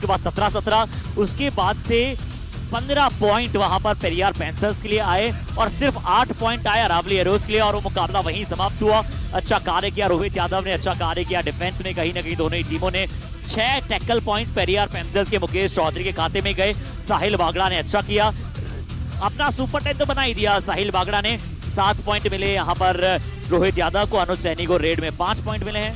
उसके बाद 17-17, उसके बाद से 15 पॉइंट वहां पर पेरियार पैंथर्स के लिए आए और सिर्फ 8 पॉइंट आए अरावली हेरोज के लिए और वो मुकाबला वहीं समाप्त हुआ। अच्छा कार्य किया रोहित यादव ने, अच्छा कार्य किया डिफेंस में, कहीं ना कहीं दोनों ही टीमों ने 6 टैकल पॉइंट्स पेरियार पैंथर्स के मुकेश चौधरी के खाते में गए। साहिल बागड़ा ने अच्छा किया, अपना सुपर 10 तो बना ही दिया साहिल बागड़ा ने। 7 पॉइंट मिले यहाँ पर रोहित यादव को, अनुज सैनी को रेड में 5 पॉइंट मिले हैं।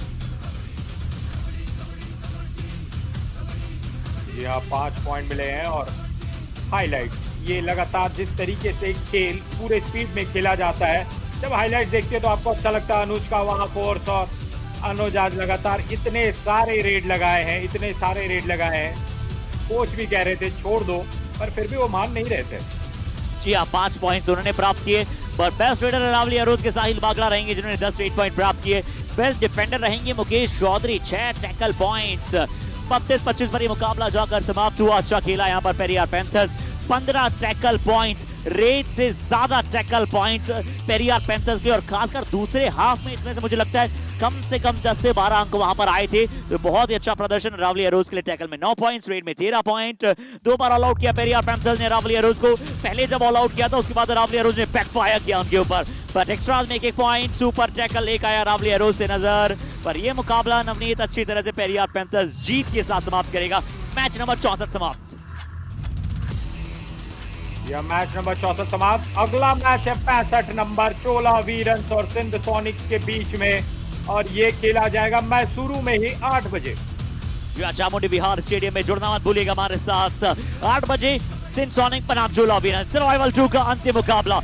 यहाँ 5 पॉइंट मिले हैं। और हाईलाइट, ये लगातार जिस तरीके से खेल पूरे स्पीड में खेला जाता है, जब हाईलाइट देखते हैं तो आपको अच्छा लगता है। अनुज का वहाँ फोर्स, और अनुज आज लगातार इतने सारे रेड लगाए हैं, इतने सारे रेड लगाए हैं, कोच भी कह रहे थे छोड़ दो, पर फिर भी वो मान नहीं रहे थे। जी हाँ, 5 पॉइंट्स उन्होंने प्राप्त किए। पर बेस्ट रेडर अरावली हेरोज के साहिल बागड़ा रहेंगे जिन्होंने 10 रेड पॉइंट प्राप्त किए। बेस्ट डिफेंडर रहेंगे मुकेश चौधरी, 6 टैकल पॉइंट्स। 32-25 पर ये मुकाबला जाकर समाप्त हुआ। अच्छा खेला यहाँ पर Periyar panthers, 15 tackle points, red से ज्यादा टैकल पॉइंट्स पेरियार पैंथर्स के, और खासकर दूसरे हाफ में इसमें से मुझे लगता है कम से कम 10 से 12 अंक वहां पर आए थे। तो बहुत ही अच्छा प्रदर्शन अरावली हेरोज के लिए। टैकल में 9 पॉइंट्स, रेड में 13 पॉइंट। 2 बार ऑल आउट किया पेरियार पैंथर्स ने अरावली हेरोज को। पहले जब ऑल आउट किया था उसके बाद अरावली हेरोज ने बैकफायर किया उनके ऊपर, पर एक्स्ट्राज में 1 पॉइंट, सुपर टैकल एक आया अरावली हेरोज से नजर। पर यह मुकाबला नवनीत अच्छी तरह से पेरियार पैंथर्स जीत के साथ समाप्त करेगा। मैच नंबर 64 समाप्त। यह मैच नंबर 64 समाप्त। अगला मैच है 65 नंबर चोला वीरंस और सिंध सोनिक्स के बीच में, और ये खेला जाएगा मैसूरू में ही 8 बजे। चामुंडी बिहार स्टेडियम में जुड़ना मत भूलिएगा हमारे साथ। 8 बजे सिंध सोनिक बनाम चोला वीरंस सर्वाइवल 2 का अंतिम मुकाबला।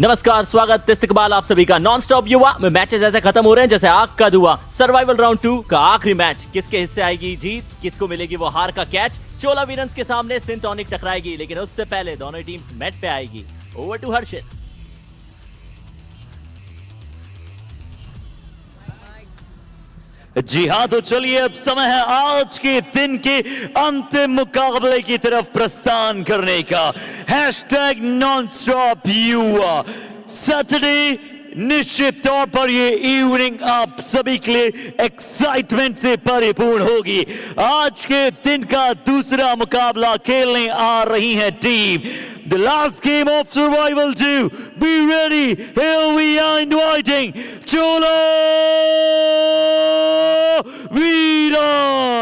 नमस्कार, स्वागत, इस्तकबाल आप सभी का। नॉन स्टॉप युवा में मैचेस ऐसे खत्म हो रहे हैं जैसे आग का धुआं। सर्वाइवल राउंड 2 का आखिरी मैच, किसके हिस्से आएगी जीत, किसको मिलेगी वो हार का कैच। चोला वीरंस के सामने सिंध टॉनिक टकराएगी, लेकिन उससे पहले दोनों टीम्स मैट पे आएगी। ओवर टू हर्षित। जी हाँ, तो चलिए अब समय है आज के दिन के अंतिम मुकाबले की तरफ प्रस्थान करने का। हैशटैग नॉन स्टॉप युवा। सैटरडे निश्चित तौर पर ये इवनिंग आप सभी के लिए एक्साइटमेंट से परिपूर्ण होगी। आज के दिन का दूसरा मुकाबला खेलने आ रही है team The last game of survival 2. Be ready. Here we are inviting Chola Veerans.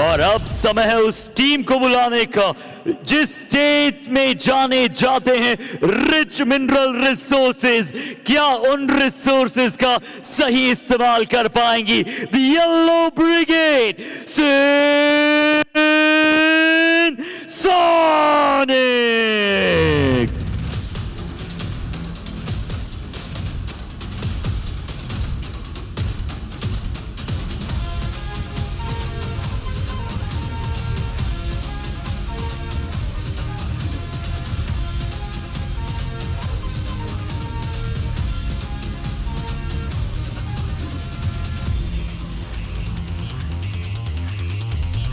और अब समय है उस टीम को बुलाने का जिस स्टेट में जाने जाते हैं रिच मिनरल रिसोर्सेज। क्या उन रिसोर्सेज का सही इस्तेमाल कर पाएंगी the yellow brigade Sindh sonics.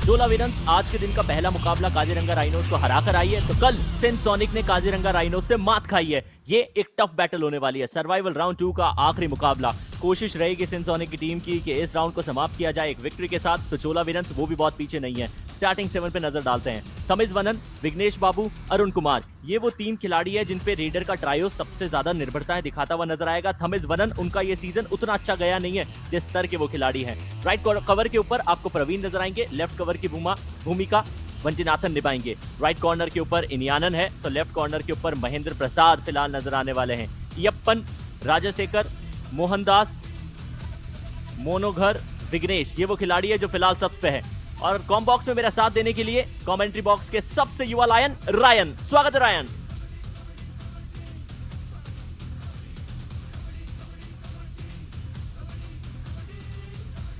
Chola Veerans आज के दिन का पहला मुकाबला काजीरंगा राइनोस को हराकर आई है, तो कल सिंध सोनिक ने काजीरंगा राइनोस से मात खाई है। ये एक टफ बैटल होने वाली है। सर्वाइवल राउंड 2 का आखिरी मुकाबला। कोशिश रहेगी सिंध सोनिक की टीम की कि इस राउंड को समाप्त किया जाए एक विक्ट्री के साथ। तो चोला वीरंस वो भी बहुत पीछे नहीं है। स्टार्टिंग 7 पे नजर डालते हैं। तमिज वनन, विघ्नेश बाबू, अरुण कुमार, ये वो 3 खिलाड़ी है जिन पे रेडर का ट्रायो सबसे ज्यादा निर्भरता दिखाता हुआ नजर आएगा। तमिज वनन, उनका ये सीजन उतना अच्छा गया नहीं है जिस स्तर के वो खिलाड़ी हैं। राइट कवर के ऊपर आपको प्रवीण नजर आएंगे। लेफ्ट कवर की भूमिका वंचिनाथन निभाएंगे। राइट कॉर्नर के ऊपर इनियानन है, तो लेफ्ट कॉर्नर के ऊपर महेंद्र प्रसाद फिलहाल नजर आने वाले हैं। यप्पन, राजशेखर, मोहनदास, मोनोघर, विघ्नेश, ये वो खिलाड़ी है जो फिलहाल सब पे है। और कॉम बॉक्स में मेरा साथ देने के लिए कमेंट्री बॉक्स के सबसे युवा लायन रायन। स्वागत है रायन।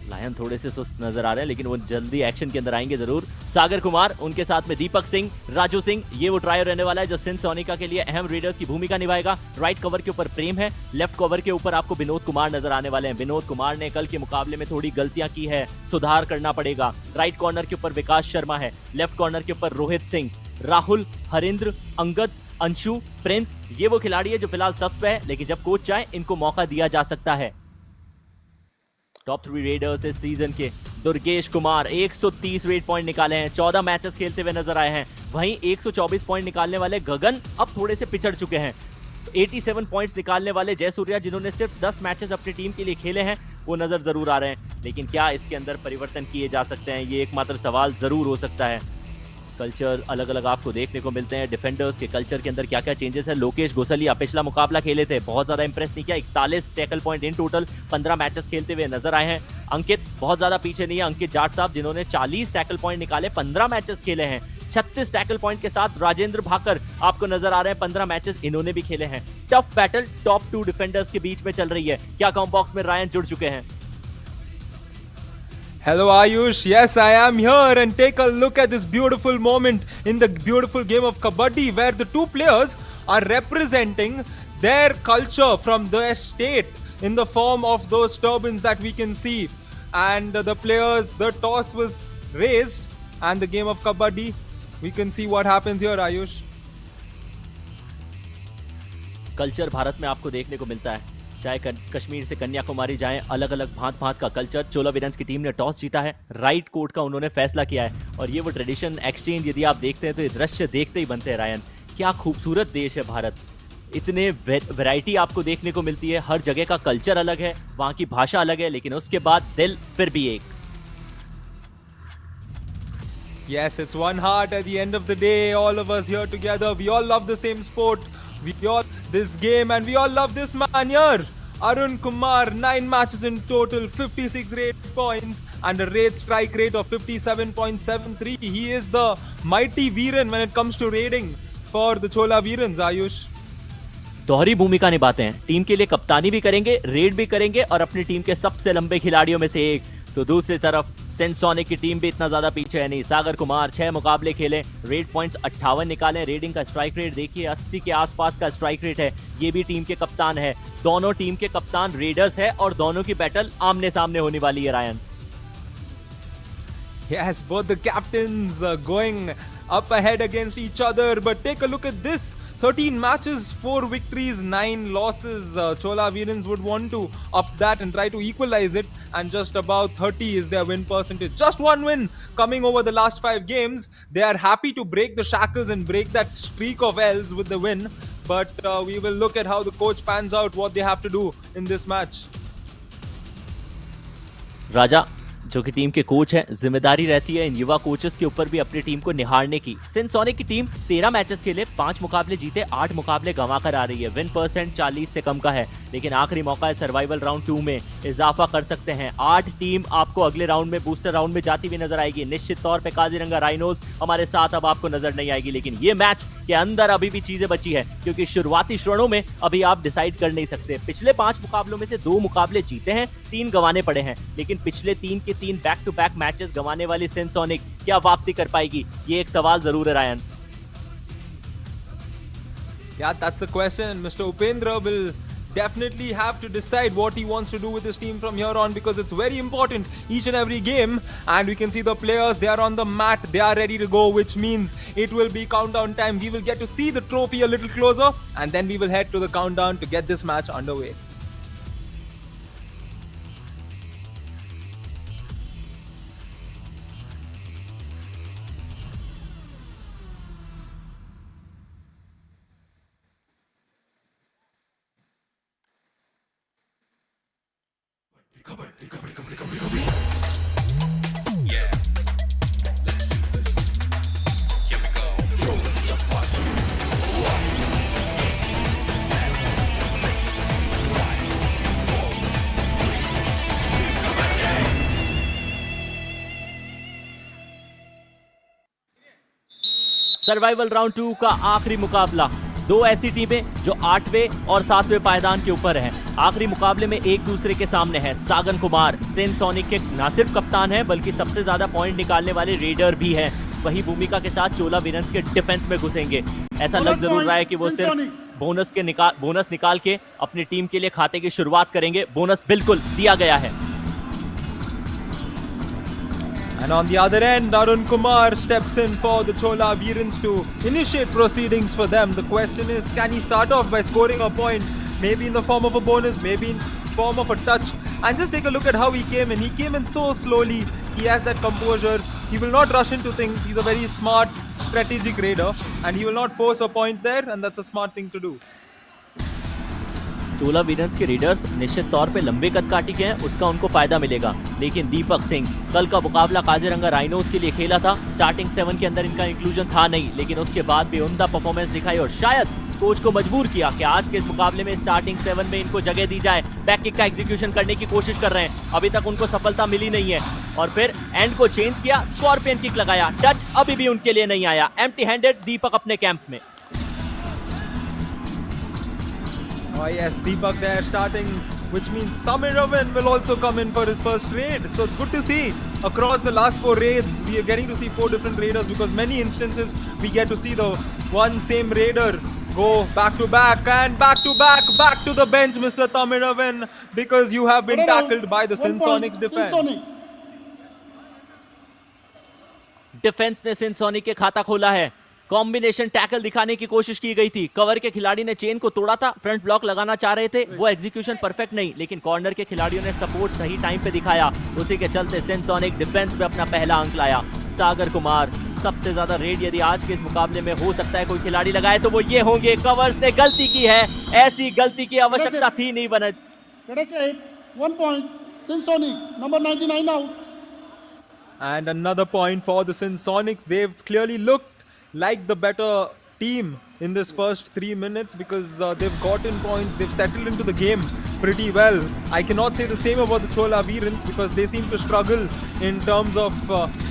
लायन थोड़े से सुस्त नजर आ रहे हैं, लेकिन वो जल्दी एक्शन के अंदर आएंगे जरूर। सागर कुमार, उनके साथ में दीपक सिंह, राजू सिंह, ये वो ट्रायो रहने वाला है जो सिंध सोनिका के लिए अहम रीडर्स की भूमिका निभाएगा। राइट कवर के ऊपर प्रेम है। लेफ्ट कवर के ऊपर आपको विनोद कुमार नजर आने वाले हैं। विनोद कुमार ने कल के मुकाबले में थोड़ी गलतियां की है, सुधार करना पड़ेगा। राइट कॉर्नर के ऊपर विकास शर्मा है। लेफ्ट कॉर्नर के ऊपर रोहित सिंह, राहुल, हरिंद्र, अंगद, अंशु, प्रिंस, ये वो खिलाड़ी है जो फिलहाल सब पे है, लेकिन जब कोच चाहे इनको मौका दिया जा सकता है। टॉप 3 रेडर्स इस सीजन के दुर्गेश कुमार 130 रेट पॉइंट निकाले हैं, 14 मैचेस खेलते हुए नजर आए हैं। वहीं 124 पॉइंट निकालने वाले गगन अब थोड़े से पिछड़ चुके हैं। 87 पॉइंट्स निकालने वाले जयसूर्या, जिन्होंने सिर्फ 10 मैचेस अपनी टीम के लिए खेले हैं, वो नजर जरूर आ रहे हैं। लेकिन क्या इसके अंदर परिवर्तन किए जा सकते हैं, ये एकमात्र सवाल जरूर हो सकता है। कल्चर अलग अलग आपको देखने को मिलते हैं। डिफेंडर्स के कल्चर के अंदर क्या क्या चेंजेस है। लोकेश गोसलिया पिछला मुकाबला खेले थे, बहुत ज्यादा इंप्रेस नहीं किया। 41 tackle point in total 15 matches खेलते हुए नजर आए हैं। अंकित बहुत ज्यादा पीछे नहीं है। अंकित जाट साहब, जिन्होंने 40 टैकल पॉइंट निकाले, 15 मैचेस खेले हैं। 36 टैकल पॉइंट के साथ राजेंद्र भाकर आपको नजर आ रहे हैं, 15 मैचेस इन्होंने भी खेले हैं। टफ बैटल टॉप 2 डिफेंडर्स के बीच में चल रही है। क्या कॉम बॉक्स में रायन जुड़ चुके हैं? Hello Ayush, yes I am here, and take a look at this beautiful moment in the beautiful game of Kabaddi where the two players are representing their culture from their state in the form of those turbans that we can see, and the players, the toss was raised and the game of Kabaddi, we can see what happens here Ayush. Culture Bharat में आपको देखने को मिलता है, चाहे कश्मीर से कन्याकुमारी जाएं, अलग अलग भांत भांत का कल्चर। चोला वीरंस की टीम ने टॉस जीता है, राइट कोर्ट का उन्होंने फैसला किया है, और ये वो ट्रेडिशन एक्सचेंज यदि आप देखते हैं तो ये दृश्य देखते ही बनते हैं। रायन, क्या खूबसूरत देश है भारत। इतने वैरायटी आपको देखने को मिलती है, हर जगह का कल्चर अलग है, वहां की भाषा अलग है, लेकिन उसके बाद दिल फिर भी एक। Yes, it's one heart at the end of the day. All of us here together. We all love the same sport. We all this game, and we all love this man here. Arun Kumar, 9 matches in total, 56 rate points, and a strike rate of 57.73. He is the mighty Veeran when it comes to rating for the Chola Veerans. Ayush. दोहरी भूमिका निभाते हैं, team के लिए कप्तानी भी करेंगे, red भी करेंगे और अपनी टीम के सबसे लंबे खिलाड़ियों में से एक। तो दूसरी तरफ सिंध सोनिक की टीम भी इतना ज्यादा पीछे है नहीं। सागर कुमार 6 मुकाबले खेले, रेड पॉइंट्स 58 निकाले, रेडिंग का स्ट्राइक रेट देखिए 80 के आसपास का स्ट्राइक रेट है। ये भी टीम के कप्तान है, दोनों टीम के कप्तान रेडर्स है और दोनों की बैटल आमने सामने होने वाली है। Ryan, Yes, both the captains going up ahead against each other, but take a look at this. 13 matches, 4 victories, 9 losses. Chola Veerans would want to up that and try to equalize it, and just about 30 is their win percentage. Just one win coming over the last 5 games. They are happy to break the shackles and break that streak of L's with the win, but we will look at how the coach pans out, what they have to do in this match. राजा जो कि team के coach हैं, जिम्मेदारी रहती है इन युवा coaches के ऊपर भी अपनी टीम को निहारने की। सिंध सोनिक की टीम 13 मैचेस खेले, 5 मुकाबले जीते, 8 मुकाबले गंवा कर आ रही है। विन परसेंट 40 से कम का है, लेकिन आखिरी मौका है सर्वाइवल राउंड 2 में इजाफा कर सकते हैं। 8 टीम आपको अगले राउंड में, बूस्टर राउंड में जाती हुई नजर आएगी। निश्चित तौर पे काजीरंगा राइनोस हमारे साथ अब आपको नजर नहीं आएगी, लेकिन ये मैच के अंदर अभी भी चीजें बची है, क्योंकि शुरुआती क्षणों में अभी आप डिसाइड कर नहीं सकते। पिछले 5 मुकाबलों में से 2 मुकाबले जीते हैं, 3 गंवाने पड़े हैं, लेकिन पिछले 3 के 3 बैक टू बैक मैचेस गंवाने वाली सिंध सोनिक क्या वापसी कर पाएगी, ये एक सवाल जरूर है। Ryan, Yeah, that's the question. Mr. Upendra will definitely have to decide what he wants to do with his team from here on, because it's very important each and every game, and we can see the players, they are on the mat, they are ready to go, which means it will be countdown time. We will get to see the trophy a little closer, and then we will head to the countdown to get this match underway. Survival round 2 का आखिरी मुकाबला, 2 ऐसी टीमें जो 8वें और 7वें पायदान के ऊपर हैं। आखिरी मुकाबले में एक दूसरे के सामने है। सागर कुमार सिंध सोनिक के न सिर्फ कप्तान है, बल्कि सबसे ज्यादा पॉइंट निकालने वाले रेडर भी हैं। वही भूमिका के साथ चोला वीरंस के डिफेंस में घुसेंगे। ऐसा लग जरूर रहा है कि वो सिर्फ बोनस निकाल के अपनी टीम के लिए खाते की शुरुआत करेंगे। बोनस बिल्कुल दिया गया है। And on the other end, Arun Kumar steps in for the Chola Veerans to initiate proceedings for them. The question is, can he start off by scoring a point, maybe in the form of a bonus, maybe in the form of a touch? And just take a look at how he came in. He came in so slowly. He has that composure. He will not rush into things. He's a very smart, strategic raider, and he will not force a point there, and that's a smart thing to do. चोला वीरंस के readers निश्चित तौर पे लंबे कद काटी के हैं, उसका उनको फायदा मिलेगा। लेकिन दीपक सिंह कल का मुकाबला काजीरंगा राइनोस के लिए खेला था, स्टार्टिंग 7 के अंदर इनका इंक्लूजन था नहीं, लेकिन उसके बाद भी उम्दा परफॉर्मेंस दिखाई और शायद कोच को मजबूर किया कि आज के इस मुकाबले में स्टार्टिंग 7 में इनको जगह दी जाए। बैक किक का एग्जीक्यूशन करने की कोशिश कर रहे हैं, अभी तक उनको सफलता मिली नहीं है। और फिर एंड को चेंज किया, स्कॉर्पियन किक लगाया, टच अभी भी उनके लिए नहीं आया। एम्प्टी हैंडेड दीपक अपने कैंप में। Oh yes, Deepak there starting, which means Tamiravan will also come in for his first raid. So it's good to see across the last 4 raids, we are getting to see 4 different raiders, because many instances we get to see the one same raider go back to back and back to the bench, Mr. Tamiravan, because you have been tackled by the Sindh Sonics defense. Defence ने Sindh Sonic के खाता खोला है। Combination tackle दिखाने की कोशिश की गई थी, कवर के खिलाड़ी ने चेन को तोड़ा था, फ्रंट ब्लॉक लगाना चाह रहे थे, वो एग्जीक्यूशन परफेक्ट नहीं, लेकिन कॉर्नर के खिलाड़ियों ने सपोर्ट सही टाइम पे दिखाया, उसी के चलते सिंध सोनिक डिफेंस पे अपना पहला अंक लाया। सागर कुमार सबसे ज्यादा रेड यदि आज के इस मुकाबले में हो सकता है कोई खिलाड़ी लगाए तो वो ये होंगे। कवर्स ने गलती की है, ऐसी गलती की आवश्यकता थी नहीं बना। Let us say 1 point. Sonic, number 99 out. And another point for the Sonics. They've clearly looked like the better team in this first 3 minutes because they've gotten points. They've settled into the game pretty well. I cannot say the same about the Chola Veerans because they seem to struggle in terms of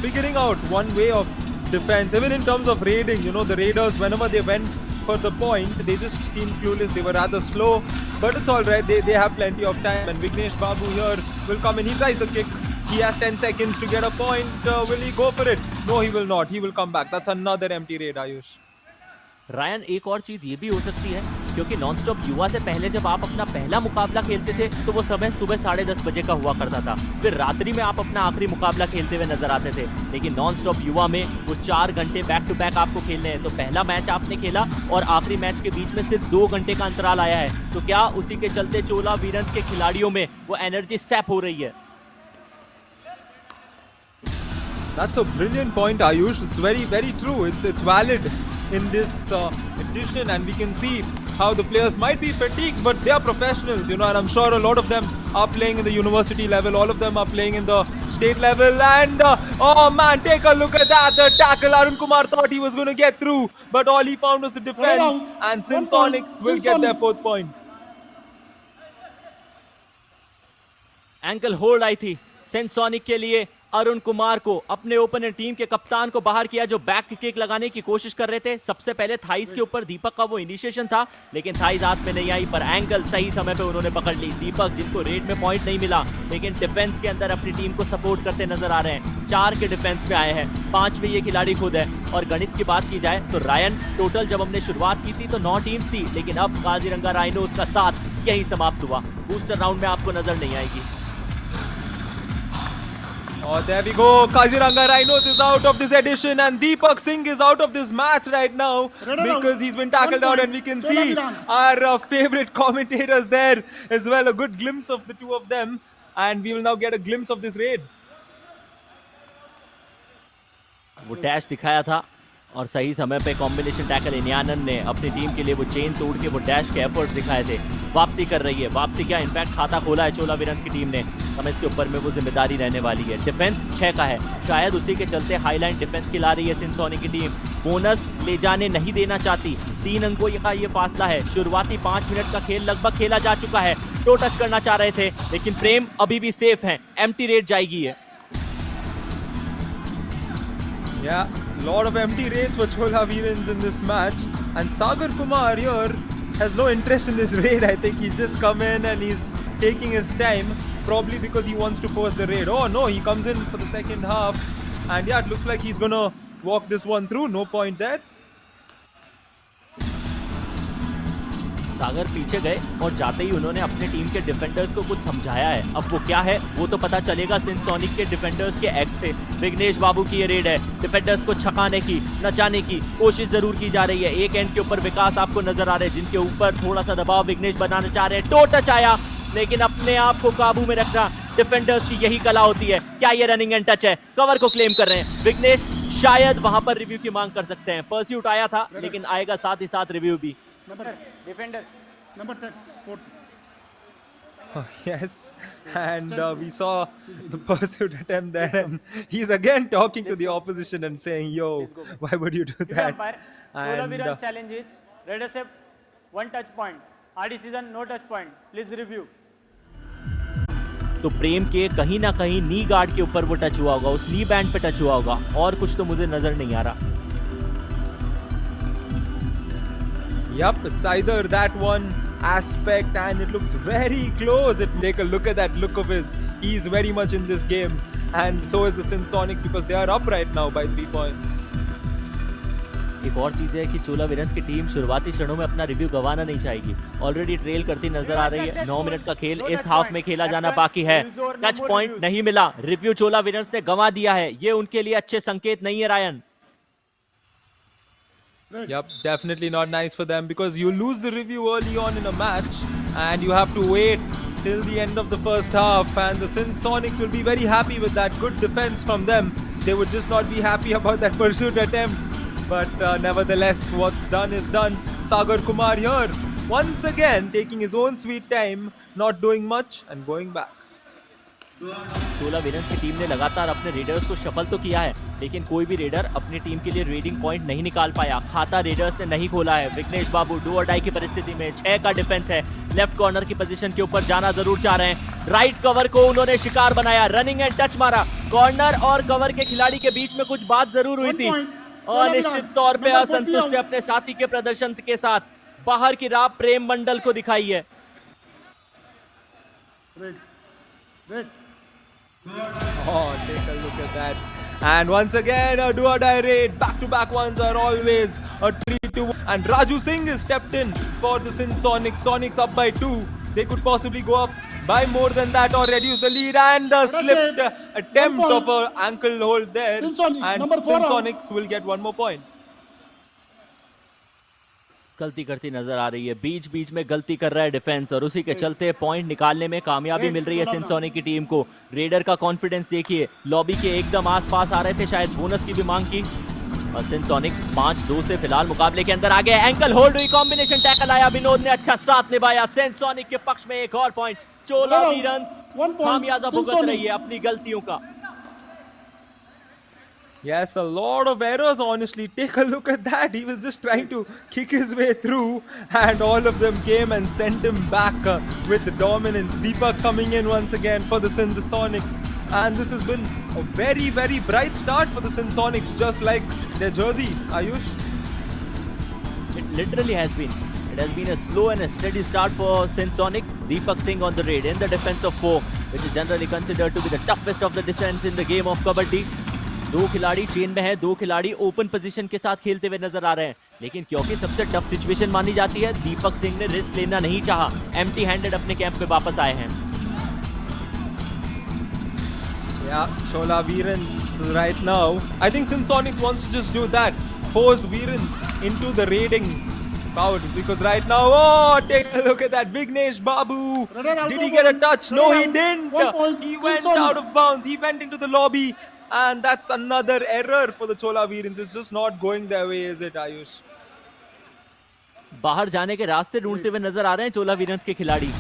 figuring out one way of defense. Even in terms of raiding, you know, the Raiders, whenever they went for the point, they just seemed clueless. They were rather slow, but it's alright. They have plenty of time. And Vignesh Babu here will come in. He tries the kick. He has 10 seconds to get a point. Will he go for it? No, he will not. He will come back. That's another empty raid, Ayush. Ryan, एक और चीज ये भी हो सकती है क्योंकि non stop युवा से पहले जब आप अपना पहला मुकाबला खेलते थे तो वो समय सुबह 10:30 बजे का हुआ करता था। फिर रात्रि में आप अपना आखिरी मुकाबला खेलते हुए नजर आते थे। लेकिन नॉन स्टॉप युवा में वो 4 घंटे बैक टू बैक आपको खेलने हैं। तो पहला मैच आपने खेला और आखिरी मैच के बीच में सिर्फ 2 घंटे का अंतराल आया है। तो क्या उसी के चलते चोला वीरंस के खिलाड़ियों में वो एनर्जी सैप हो रही है? That's a brilliant point, Ayush. It's very true. It's valid in this edition, and we can see how the players might be fatigued, but they are professionals, you know, and I'm sure a lot of them are playing in the university level. All of them are playing in the state level, and oh man, take a look at that! The tackle. Arun Kumar thought he was going to get through, but all he found was the defense, and Sonics will get their 4th point. Ankle hold आई थी सेंसोनिक के लिए। अरुण कुमार को, अपने opener team के कप्तान को बाहर किया जो बैक किक लगाने की कोशिश कर रहे थे। सबसे पहले थाइस के ऊपर दीपक का वो इनिशिएशन था, लेकिन थाइस हाथ में नहीं आई, पर एंकल सही समय पे उन्होंने पकड़ ली। दीपक, जिनको रेड में पॉइंट नहीं मिला, लेकिन डिफेंस के अंदर अपनी टीम को सपोर्ट करते नजर आ रहे हैं। 4 के डिफेंस में आए हैं, 5 में ये खिलाड़ी खुद है। और गणित की बात की जाए तो रायन, टोटल जब हमने शुरुआत की थी तो 9 टीम थी, लेकिन अब काजीरंगा राइनोस का साथ यही समाप्त हुआ। बूस्टर राउंड में आपको नजर नहीं आएगी। Oh, there we go. Kaziranga Rhinos is out of this edition, and Deepak Singh is out of this match right now because he's been tackled out, and we can see our favorite commentators there as well. A good glimpse of the two of them, and we will now get a glimpse of this raid. वो dash दिखाया था और सही समय पे combination tackle इनियानन ने अपनी team के लिए वो चेन तोड़ के वो डैश के एफर्ट्स दिखाए थे। वापसी कर रही है, वापसी क्या, इनफैक्ट खाता खोला है चोला वीरंस की टीम ने। हमें इसके ऊपर में वो जिम्मेदारी रहने वाली है। डिफेंस 6 का है, शायद उसी के चलते हाईलाइन डिफेंस खिला रही है सिंसोनी की टीम। बोनस ले जाने नहीं देना चाहती। 3 अंकों का ये फासला है। शुरुआती 5 मिनट का खेल लगभग खेला जा चुका है। टो टच करना चाह रहे थे, लेकिन प्रेम अभी भी सेफ है। एम्प्टी रेड जाएगी है। Yeah, lot of empty raids for Chola Veerans in this match, and Sagar Kumar here has no interest in this raid. I think he's just come in and he's taking his time, probably because he wants to force the raid. Oh no, he comes in for the second half, and yeah, it looks like he's gonna walk this one through. No point there. सागर पीछे गए और जाते ही उन्होंने अपने team के defenders को कुछ समझाया है। अब वो क्या है वो तो पता चलेगा सिंसोनिक के डिफेंडर्स के एक्ट से। विघ्नेश बाबू की ये रेड है, डिफेंडर्स को छकाने की, नचाने की कोशिश जरूर की जा रही है। एक एंड के ऊपर विकास आपको नजर आ रहे हैं, जिनके ऊपर थोड़ा सा दबाव विघ्नेश बनाना चाह रहे हैं। टो टच आया, लेकिन अपने आप को काबू में रखना डिफेंडर्स की यही कला होती है। क्या ये रनिंग एंड टच है? कवर को क्लेम कर रहे हैं विघ्नेश। शायद वहां पर रिव्यू की मांग कर सकते हैं। परस्यूट आया था, लेकिन आएगा साथ ही साथ रिव्यू भी। Defender, number 10, 4. Oh, yes, and we saw the pursuit attempt there, and he's again talking to the opposition and saying, "Yo, why would you do that?" Chola Veerans challenge is red accept 1 touch point. Our decision no touch point. Please review. तो प्रेम के कहीं ना कहीं नी guard के ऊपर वो touch हुआ होगा, उस नी बैंड पे टच हुआ होगा, और कुछ तो मुझे नजर नहीं आ रहा। Yup, it's either that one aspect, and it looks very close. Take a look at that look of his. He's very much in this game, and so is the Sonics because they are up right now by 3 points. एक और चीज है कि चोला वीरंस की team शुरुआती क्षणों में अपना रिव्यू गंवाना नहीं चाहेगी। ऑलरेडी ट्रेल करती नजर आ रही है। 9 मिनट का खेल इस हाफ में खेला जाना बाकी है। टच पॉइंट नहीं मिला, रिव्यू चोला वीरंस ने गंवा दिया है। ये उनके लिए अच्छे संकेत नहीं है Ryan. Yep, definitely not nice for them because you lose the review early on in a match and you have to wait till the end of the first half, and the Sonics will be very happy with that good defense from them. they would just not be happy about that pursuit attempt. But nevertheless, what's done is done. Sagar Kumar here, once again taking his own sweet time, not doing much and going back. चोला वीरन्स की team ने लगातार अपने readers को shuffle तो किया है, लेकिन कोई भी रेडर अपनी टीम के लिए रेडिंग पॉइंट नहीं निकाल पाया। खाता रेडर्स ने नहीं खोला है। विघ्नेश बाबू डू और डाई की परिस्थिति में 6 का डिफेंस है। लेफ्ट कॉर्नर की पोजीशन के ऊपर जाना जरूर चाह रहे हैं। राइट कवर को उन्होंने शिकार बनाया, रनिंग एंड टच मारा। कॉर्नर और कवर के खिलाड़ी के बीच में कुछ बात जरूर हुई थी और निश्चित तौर पे असंतुष्ट है अपने साथी के प्रदर्शन के साथ। बाहर की राह प्रेम मंडल को दिखाई है। Oh, take a look at that. And once again, a do-or-die raid. Back-to-back ones are always a treat to. And Raju Singh is stepped in for the Sindh Sonics. Sonics up by 2. They could possibly go up by more than that or reduce the lead. And a slipped attempt of an ankle hold there. And Sindh Sonics will get one more point. गलती करती नजर आ रही है, बीच बीच में गलती कर रहा है डिफेंस और उसी के चलते पॉइंट निकालने में कामयाबी मिल रही है सिंध सोनिक की टीम को। रेडर का कॉन्फिडेंस देखिए, लॉबी के एकदम आसपास आ रहे थे, शायद बोनस की भी मांग की और सिंध सोनिक 5-2 से फिलहाल मुकाबले के अंदर आ गए। एंकल होल्ड हुई, कॉम्बिनेशन टैकल आया, विनोद ने अच्छा साथ निभाया। सिंध सोनिक के पक्ष में एक और पॉइंट। चोला वीरन्स खामियाजा भुगत रही है अपनी गलतियों का। Yes, a lot of errors, honestly. Take a look at that. He was just trying to kick his way through and all of them came and sent him back with dominance. Deepak coming in once again for the Sindh Sonics. And this has been a very, very bright start for the Sindh Sonics, just like their jersey, Ayush. It literally has been. It has been a slow and a steady start for Sindh Sonic. Deepak Singh on the raid in the defense of 4, which is generally considered to be the toughest of the descents in the game of Kabaddi. 2 खिलाड़ी chain में है, 2 खिलाड़ी open position के साथ खेलते हुए नजर आ रहे हैं, लेकिन क्योंकि सबसे टफ सिचुएशन मानी जाती है, दीपक सिंह ने रिस्क लेना नहीं चाहा। एम्प्टी हैंडेड अपने कैंप पे वापस आए हैं। Yeah, Chola Veerans right now. I think Sindh Sonics wants to just do that, force Veerans into the raiding bout, because right now, oh, take a look at that, Vignesh Babu. Did he get a touch? No, he didn't. He went out of bounds. He went into the lobby. And that's another error for the Chola Veerans. It's just not going their way, is it, Ayush? बाहर जाने के रास्ते ढूंढते हुए नजर आ रहे हैं चोला वीरन्स के खिलाड़ी।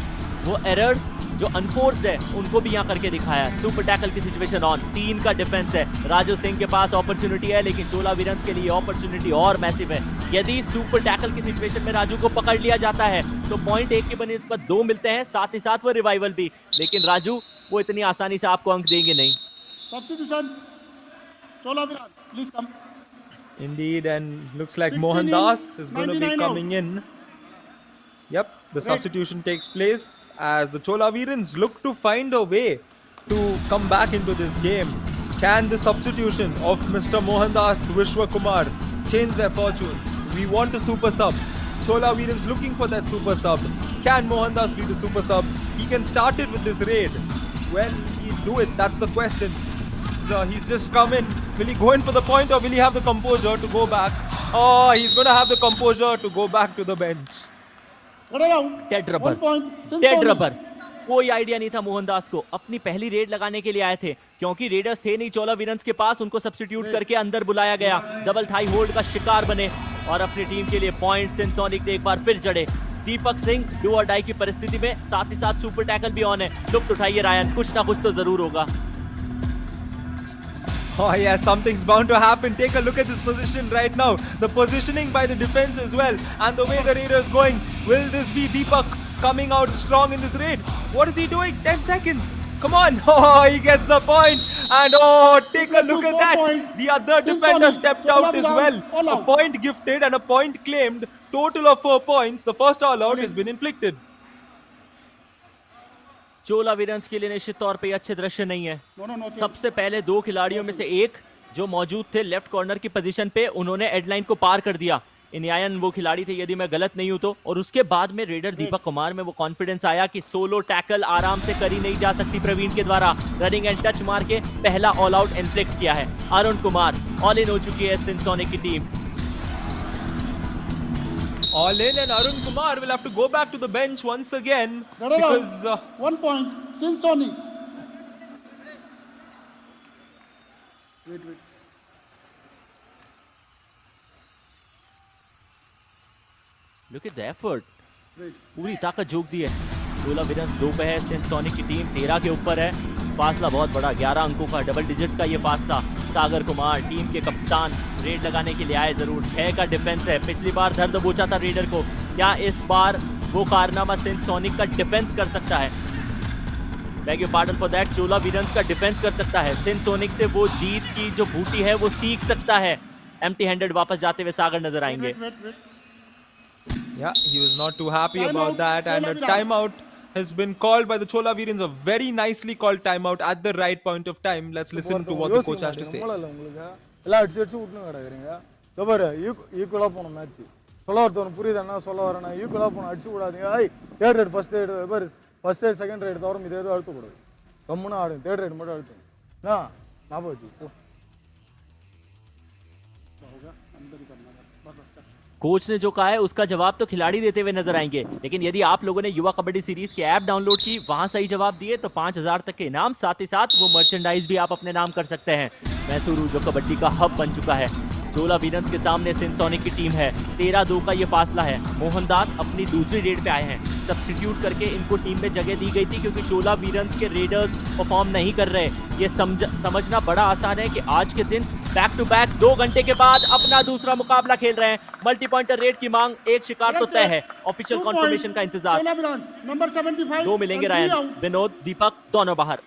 वो एरर्स जो अनफोर्स्ड है उनको भी यहाँ करके दिखाया। सुपर टैकल की सिचुएशन ऑन, 3 का डिफेंस है। राजू सिंह के पास अपॉर्चुनिटी है, लेकिन चोला वीरन्स के लिए अपॉर्चुनिटी और मैसिव है। यदि सुपर टैकल की सिचुएशन में राजू को पकड़ लिया जाता है तो पॉइंट 1 के बनिस्बत 2 मिलते हैं, साथ ही साथ वो रिवाइवल भी। लेकिन राजू वो इतनी आसानी से आपको अंक देंगे नहीं। Substitution. Chola Veerans, please come. Indeed, and looks like Mohan Das is going to be coming in. Yep, the substitution takes place as the Chola Veerans look to find a way to come back into this game. Can the substitution of Mr. Mohan Das Vishwakumar change their fortunes? We want a super sub. Chola Veerans looking for that super sub. Can Mohan Das be the super sub? He can start it with this raid. When he do it, that's the question. He's just come in. Will he go in for the point or will he have the composure to go back? Oh, he's going to have the composure to go back to the bench. Dead rubber. कोई idea नहीं था मोहनदास को, अपनी पहली red लगाने के लिए आए थे, क्योंकि रेडर्स थे नहीं चोला वीरन्स के पास, उनको सब्स्टिट्यूट करके अंदर बुलाया गया। डबल थाई होल्ड का शिकार बने और अपनी टीम के लिए पॉइंट सिंध सोनिक ने एक बार फिर जड़े। दीपक सिंह डू और डाई की परिस्थिति में, साथ ही साथ सुपर टैकल भी ऑन है। लुफ्त उठाइए रायन, कुछ ना कुछ तो जरूर होगा। Oh yes, something's bound to happen. Take a look at this position right now. The positioning by the defense as well, and the way the raid is going. Will this be Deepak coming out strong in this raid? What is he doing? 10 seconds. Come on. Oh, he gets the point. And oh, take a look at that. The other defender stepped out as well. A point gifted and a point claimed. Total of 4 points. The first all out has been inflicted. चोला वीरन्स के लिए निश्चित तौर पे अच्छे दृश्य नहीं है। सबसे पहले 2 खिलाड़ियों में से एक जो मौजूद थे लेफ्ट कॉर्नर की पोजीशन पे, उन्होंने एडलाइन को पार कर दिया। इनियायन वो खिलाड़ी थे यदि मैं गलत नहीं हूं तो, और उसके बाद में रेडर दीपक कुमार में वो कॉन्फिडेंस आया कि सोलो टैकल आराम से करी नहीं जा सकती प्रवीण के द्वारा। रनिंग एंड टच मार के पहला ऑल आउट इन्फ्लिक्ट किया है। अरुण कुमार ऑल इन हो चुकी है सिंध सोनिक की team. All in, and Arun Kumar will have to go back to the bench once again because 1 point, Sindh Sonic. Wait. Look at the effort, Wait. पूरी ताकत झोंक दी है। चोला वीरंस 2 पे है, सिंध सोनिक की टीम 13 के ऊपर है। फासला बहुत बड़ा, 11 अंकों का, डबल डिजिट्स का ये फासला। सागर कुमार टीम के कप्तान रेड लगाने के लिए आए जरूर। 6 का डिफेंस है, पिछली बार धर दबोचा था रेडर को, क्या इस बार वो कारनामा सिंध सोनिक का डिफेंस कर सकता है? Beg you pardon for that, Chola Veerans का डिफेंस कर सकता है। सिंध सोनिक से वो जीत की जो बूटी है वो सीख सकता है। एम्प्टी हैंडेड वापस जाते हुए सागर नजर आएंगे। Wait. Yeah, he was not too happy Time about out, that, and a Chola Veerans. timeout has been called by the Chola Veerans. A very nicely called timeout at the right point of time. Let's listen to what the coach has to say. உங்களுக்கு எல்லாம் அடிச்சு விட்டு கிடக்குறீங்க. பாரு ஈக்குவலா போன match. சொல்ல வரது புரியுது என்ன சொல்ல வரேன், ஈக்குவலா போன அடிச்சு விடாதீங்க. தேர்ட் ரைட் ஃபர்ஸ்ட் ரைட் பாரு, ஃபர்ஸ்ட் ரைட் செகண்ட் ரைட் தவிர இது எதுவும் அழுத்த கூடாது. கம்முன்னு ஆடுங்க, தேர்ட் ரைட் மட்டும் அழுத்துங்க. என்ன ஞாபகம் வச்சு कोच ने जो कहा है उसका जवाब तो खिलाड़ी देते हुए नजर आएंगे, लेकिन यदि आप लोगों ने युवा कबड्डी सीरीज के ऐप डाउनलोड की, वहां सही जवाब दिए तो 5000 तक के इनाम, साथ ही साथ वो मर्चेंडाइज भी आप अपने नाम कर सकते हैं। मैसूर जो कबड्डी का हब बन चुका है। चोला वीरंस के सामने सिंध सोनिक की टीम है, 13-2 का ये फासला है। मोहनदास अपनी दूसरी रेड पे आए हैं, सब्स्टिट्यूट करके इनको टीम में जगह दी गई थी क्योंकि चोला वीरंस के रेडर्स परफॉर्म नहीं कर रहे। ये समझना बड़ा आसान है कि आज के दिन बैक टू बैक 2 घंटे के बाद अपना दूसरा मुकाबला खेल रहे हैं। मल्टी पॉइंटर रेड की मांग, एक शिकार तो तय है, ऑफिशियल कॉन्फर्मेशन का इंतजार। Chola Veerans, number 75. 2 मिलेंगे and 3 रायन, out. विनोद, दीपक दोनों बाहर।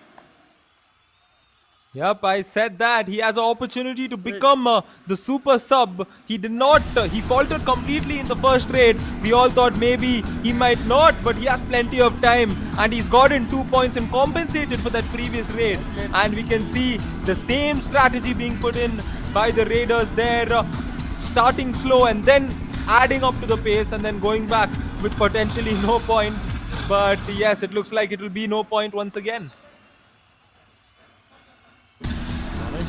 Yep, I said that. He has an opportunity to become the super sub. He did not. He faltered completely in the first raid. We all thought maybe he might not, but he has plenty of time. And he's gotten 2 points and compensated for that previous raid. And we can see the same strategy being put in by the raiders there. Starting slow and then adding up to the pace and then going back with potentially no point. But yes, it looks like it will be no point once again.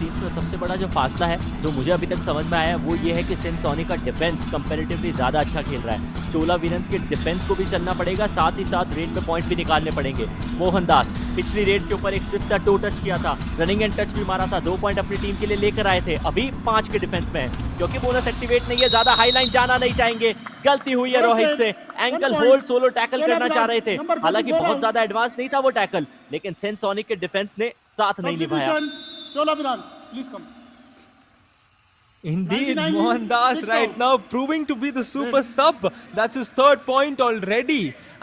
Team का सबसे बड़ा जो फासला है जो मुझे अभी तक समझ में आया है वो ये है कि सिंध सोनिक का डिफेंस कंपैरेटिवली ज्यादा अच्छा खेल रहा है। चोला वीरंस के डिफेंस को भी चलना पड़ेगा, साथ ही साथ रेड पे पॉइंट भी निकालने पड़ेंगे। मोहनदास पिछली रेड के ऊपर एक स्विफ्ट सा टो टच किया था, रनिंग एंड टच भी मारा था, 2 पॉइंट अपनी टीम के लिए लेकर आए थे। अभी 5 के डिफेंस में है क्योंकि बोनस एक्टिवेट नहीं है, ज्यादा हाई लाइन जाना नहीं चाहेंगे। गलती हुई है रोहित से, एंकल होल्ड सोलो टैकल करना चाह रहे थे, हालांकि बहुत ज्यादा एडवांस नहीं था वो टैकल, लेकिन सिंध सोनिक के डिफेंस ने साथ नहीं निभाया। Chola Veerans, please come. Indeed, 99 Mohandas six right out. now proving to be the super sub. That's his 3rd point already.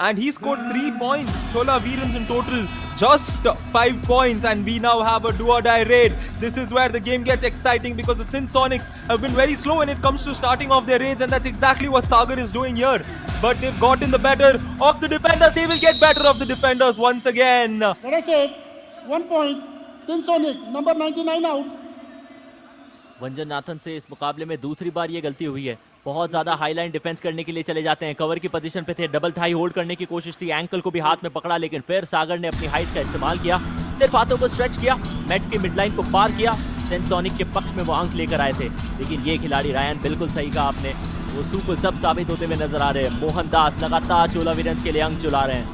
And he scored 3 points. Chola Veerans in total just 5 points. And we now have a do or die raid. This is where the game gets exciting because the Sindh Sonics have been very slow when it comes to starting off their raids. And that's exactly what Sagar is doing here. But they've gotten the better of the defenders. They will get better of the defenders once again. Let us say 1 point. Sindh Sonic, number 99 out. वंजन Nathan से इस मुकाबले में दूसरी बार ये गलती हुई है। बहुत ज्यादा हाईलाइन डिफेंस करने के लिए चले जाते हैं, कवर की पोजीशन पे थे, डबल थाई होल्ड करने की कोशिश थी, एंकल को भी हाथ में पकड़ा, लेकिन फिर सागर ने अपनी हाइट का इस्तेमाल किया, सिर्फ हाथों को स्ट्रेच किया, मैट की मिडलाइन को पार किया। सिंध सोनिक के पक्ष में वो अंक लेकर आए थे, लेकिन ये खिलाड़ी रायन बिल्कुल सही कहा आपने, वो सुपर सब साबित होते हुए नजर आ रहे हैं। मोहनदास लगातार चोला वीरंस के लिए अंक चुला रहे हैं।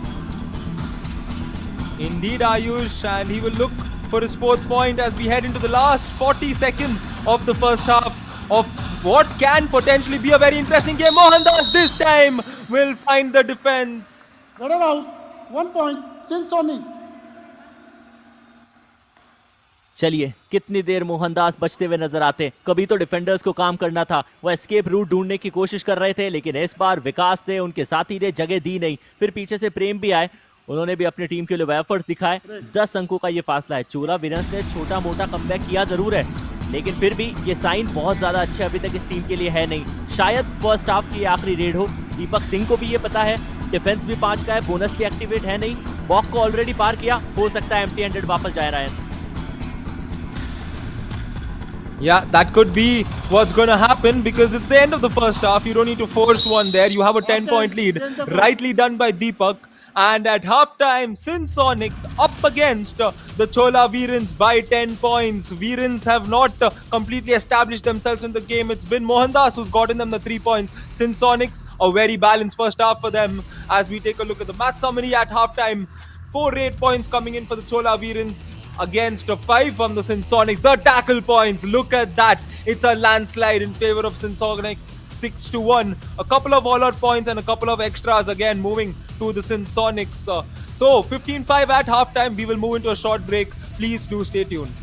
Indeed, Ayush, and he will look for his 4th point as we head into the last 40 seconds of the first half of what can potentially be a very interesting game. Mohandas this time will find the defense. Let her out. 1 point. Sindh Sonic. चलिए, कितनी देर मोहनदास बचते हुए नजर आते। कभी तो defenders को काम करना था, वो एस्केप रूट ढूंढने की कोशिश कर रहे थे, लेकिन इस बार विकास ने उनके साथी ने जगह दी नहीं। फिर पीछे से प्रेम भी आए, उन्होंने भी अपनी टीम के लिए एफर्ट्स दिखाए। 10 अंकों का ये फासला है। चोला वीरंस ने छोटा मोटा कमबैक किया जरूर है, लेकिन फिर भी ये साइन बहुत ज्यादा अच्छे अभी तक इस टीम के लिए है नहीं। शायद फर्स्ट हाफ की आखिरी रेड हो। दीपक सिंह को भी ये पता है, डिफेंस भी 5 का है, बोनस भी एक्टिवेट है नहीं, बॉक को ऑलरेडी पार किया, हो सकता है एम्प्टी हैंडेड वापस जाए Ryan. Yeah, that could be what's going to happen because it's the end of the first half. You don't need to force one there. You have a 10-point lead. Rightly done by Deepak. And at halftime, Sindh Sonics up against the Chola Veerans by 10 points. Veerans have not completely established themselves in the game. It's been Mohandas who's gotten them the 3 points. Sindh Sonics, a very balanced first half for them. As we take a look at the match summary at halftime, 4 8 points coming in for the Chola Veerans. against 5 from the Sonics. The tackle points, look at that. It's a landslide in favor of Sonics. 6-1. A couple of all-out points and a couple of extras again moving to the Sonics. So 15-5 at halftime. We will move into a short break. Please do stay tuned.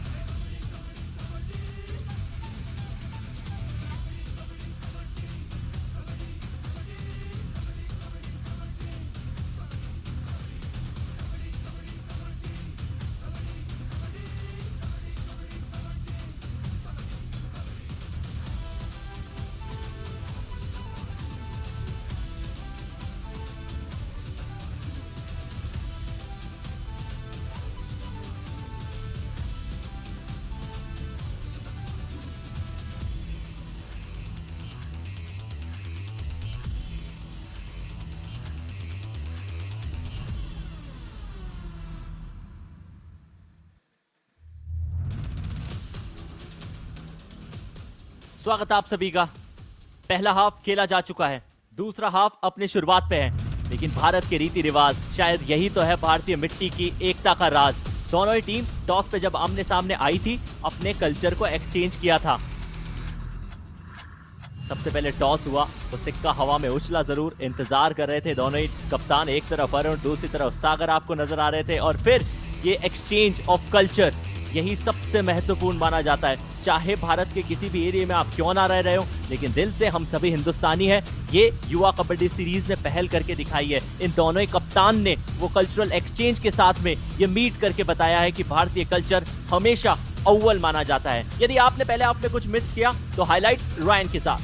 स्वागत आप सभी का। पहला half खेला जा चुका है, दूसरा हाफ अपनी शुरुआत पे है, लेकिन भारत के रीति रिवाज, शायद यही तो है भारतीय मिट्टी की एकता का राज। दोनों ही टीम टॉस पे जब आमने सामने आई थी, अपने कल्चर को एक्सचेंज किया था। सबसे पहले टॉस हुआ तो सिक्का हवा में उछला जरूर, इंतजार कर रहे थे दोनों ही कप्तान, एक तरफ अरुण, दूसरी तरफ सागर आपको नजर आ रहे थे, और फिर ये एक्सचेंज ऑफ कल्चर, यही सबसे महत्वपूर्ण माना जाता है। चाहे भारत के किसी भी एरिया में आप क्यों ना रह रहे हो, लेकिन दिल से हम सभी हिंदुस्तानी हैं। ये युवा कबड्डी सीरीज ने पहल करके दिखाई है। इन दोनों ही कप्तान ने वो कल्चरल एक्सचेंज के साथ में ये मीट करके बताया है कि भारतीय कल्चर हमेशा अव्वल माना जाता है। यदि आपने पहले हाफ में कुछ मिस किया तो हाईलाइट रायन के साथ।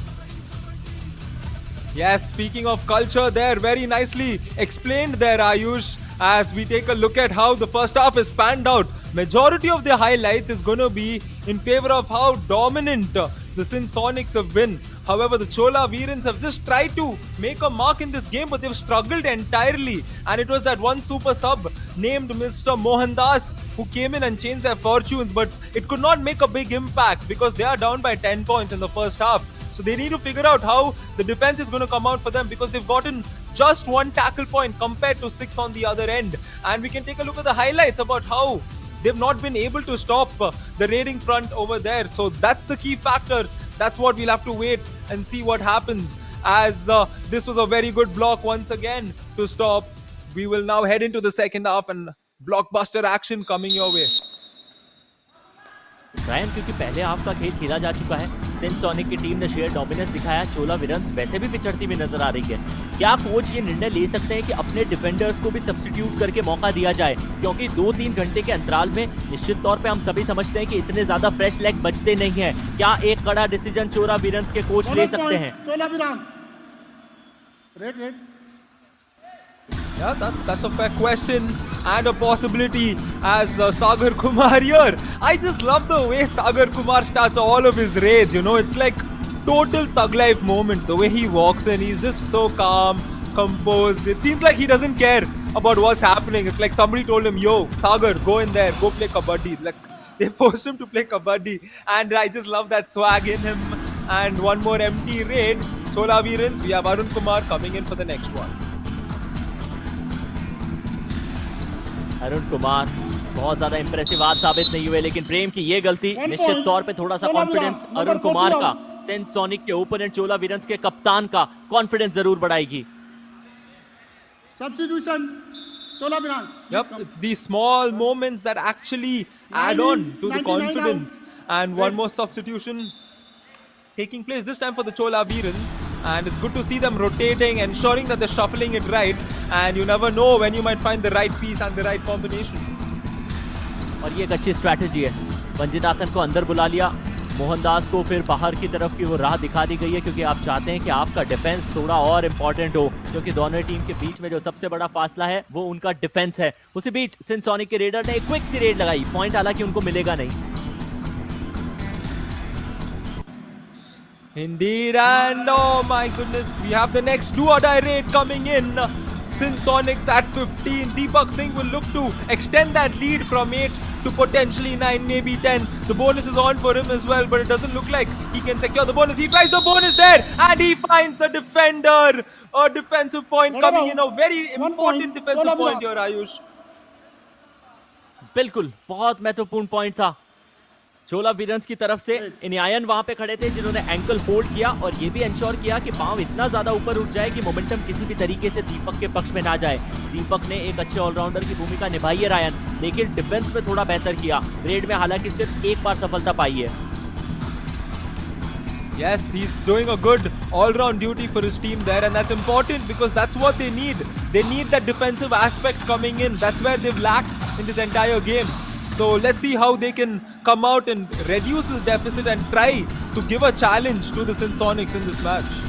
Yes, speaking of culture, there very nicely explained there, Ayush. As we take a look at how the first half is panned out, majority of the highlights is going to be in favor of how dominant the Sonics have been. However, the Chola Veerans have just tried to make a mark in this game, but they've struggled entirely. And it was that one super sub named Mr. Mohandas who came in and changed their fortunes, but it could not make a big impact because they are down by 10 points in the first half. So they need to figure out how the defense is going to come out for them, because they've gotten just one tackle point compared to 6 on the other end. And we can take a look at the highlights about how they've not been able to stop the raiding front over there. So that's the key factor. That's what we'll have to wait and see what happens, as this was a very good block once again to stop. We will now head into the second half and blockbuster action coming your way. Ryan, क्योंकि पहले half का खेल खेला जा चुका है, Sindh sonic की team ने शेयर डोमिनेंस दिखाया, चोला वीरन्स वैसे भी पिछड़ती हुई नजर आ रही है। क्या कोच ये निर्णय ले सकते हैं कि अपने डिफेंडर्स को भी सब्स्टिट्यूट करके मौका दिया जाए, क्योंकि 2-3 घंटे के अंतराल में निश्चित तौर पे हम सभी समझते हैं कि इतने ज्यादा फ्रेश लेग बचते नहीं हैं। क्या एक कड़ा डिसीजन चोला वीरन्स के कोच ले सकते हैं? चोला Veerans, red Yeah, that's a fair question and a possibility, as Sagar Kumar here. I just love the way Sagar Kumar starts all of his raids, you know, it's like total thug life moment. The way he walks in, he's just so calm, composed. It seems like he doesn't care about what's happening. It's like somebody told him, yo, Sagar, go in there, go play Kabaddi. Like, they forced him to play Kabaddi, and I just love that swag in him. And one more empty raid. Chola Veerans, we have Arun Kumar coming in for the next one. Arun Kumar बहुत ज्यादा impressive आज साबित नहीं हुए, लेकिन प्रेम की ये गलती निश्चित तौर पे थोड़ा सा कॉन्फिडेंस अरुण कुमार का, सिंध सोनिक के ओपोनेंट चोला वीरन्स के कप्तान का कॉन्फिडेंस जरूर बढ़ाएगी। Substitution, Chola Veerans. Yep, it's these small moments that actually add on to the confidence. And one more substitution taking place, this time for the Chola Veerans. And it's good to see them rotating, ensuring that they're shuffling it right. And you never know when you might find the right piece and the right combination. और ये एक अच्छी strategy है। मंजिदातन को अंदर बुला लिया, मोहनदास को फिर बाहर की तरफ की वो राह दिखा दी गई है, क्योंकि आप चाहते हैं कि आपका डिफेंस थोड़ा और इम्पोर्टेंट हो, क्योंकि दोनों टीम के बीच में जो सबसे बड़ा फासला है वो उनका डिफेंस है। उसी बीच सिंध सोनिक के रेडर ने एक क्विक सी रेड लगाई, पॉइंट हालांकि उनको मिलेगा नहीं। Indeed, and oh my goodness, we have the next do-or-die raid coming in. Sindh Sonics at 15. Deepak Singh will look to extend that lead from 8 to potentially 9, maybe 10. The bonus is on for him as well, but it doesn't look like he can secure the bonus. He tries the bonus there, and he finds the defender. A defensive point coming in, a very important defensive point here, Ayush. बिल्कुल, बहुत महत्वपूर्ण point था चोला वीरंस की तरफ से। इनियायन वहां पे खड़े थे जिन्होंने एंकल होल्ड किया और ये भी इंश्योर किया कि पांव इतना ज्यादा ऊपर उठ जाए कि मोमेंटम किसी भी तरीके से दीपक के पक्ष में ना जाए। दीपक ने एक अच्छे ऑलराउंडर की भूमिका निभाई है रायन, लेकिन डिफेंस में थोड़ा बेहतर किया। रेड में हालांकि सिर्फ एक बार सफलता पाई है। Yes, he's doing a good all-round duty for his team there, and that's important because that's what they need. They need that defensive aspect coming in. That's where they've lacked in this entire game. So let's see how they can come out and reduce this deficit and try to give a challenge to the Sonics in this match.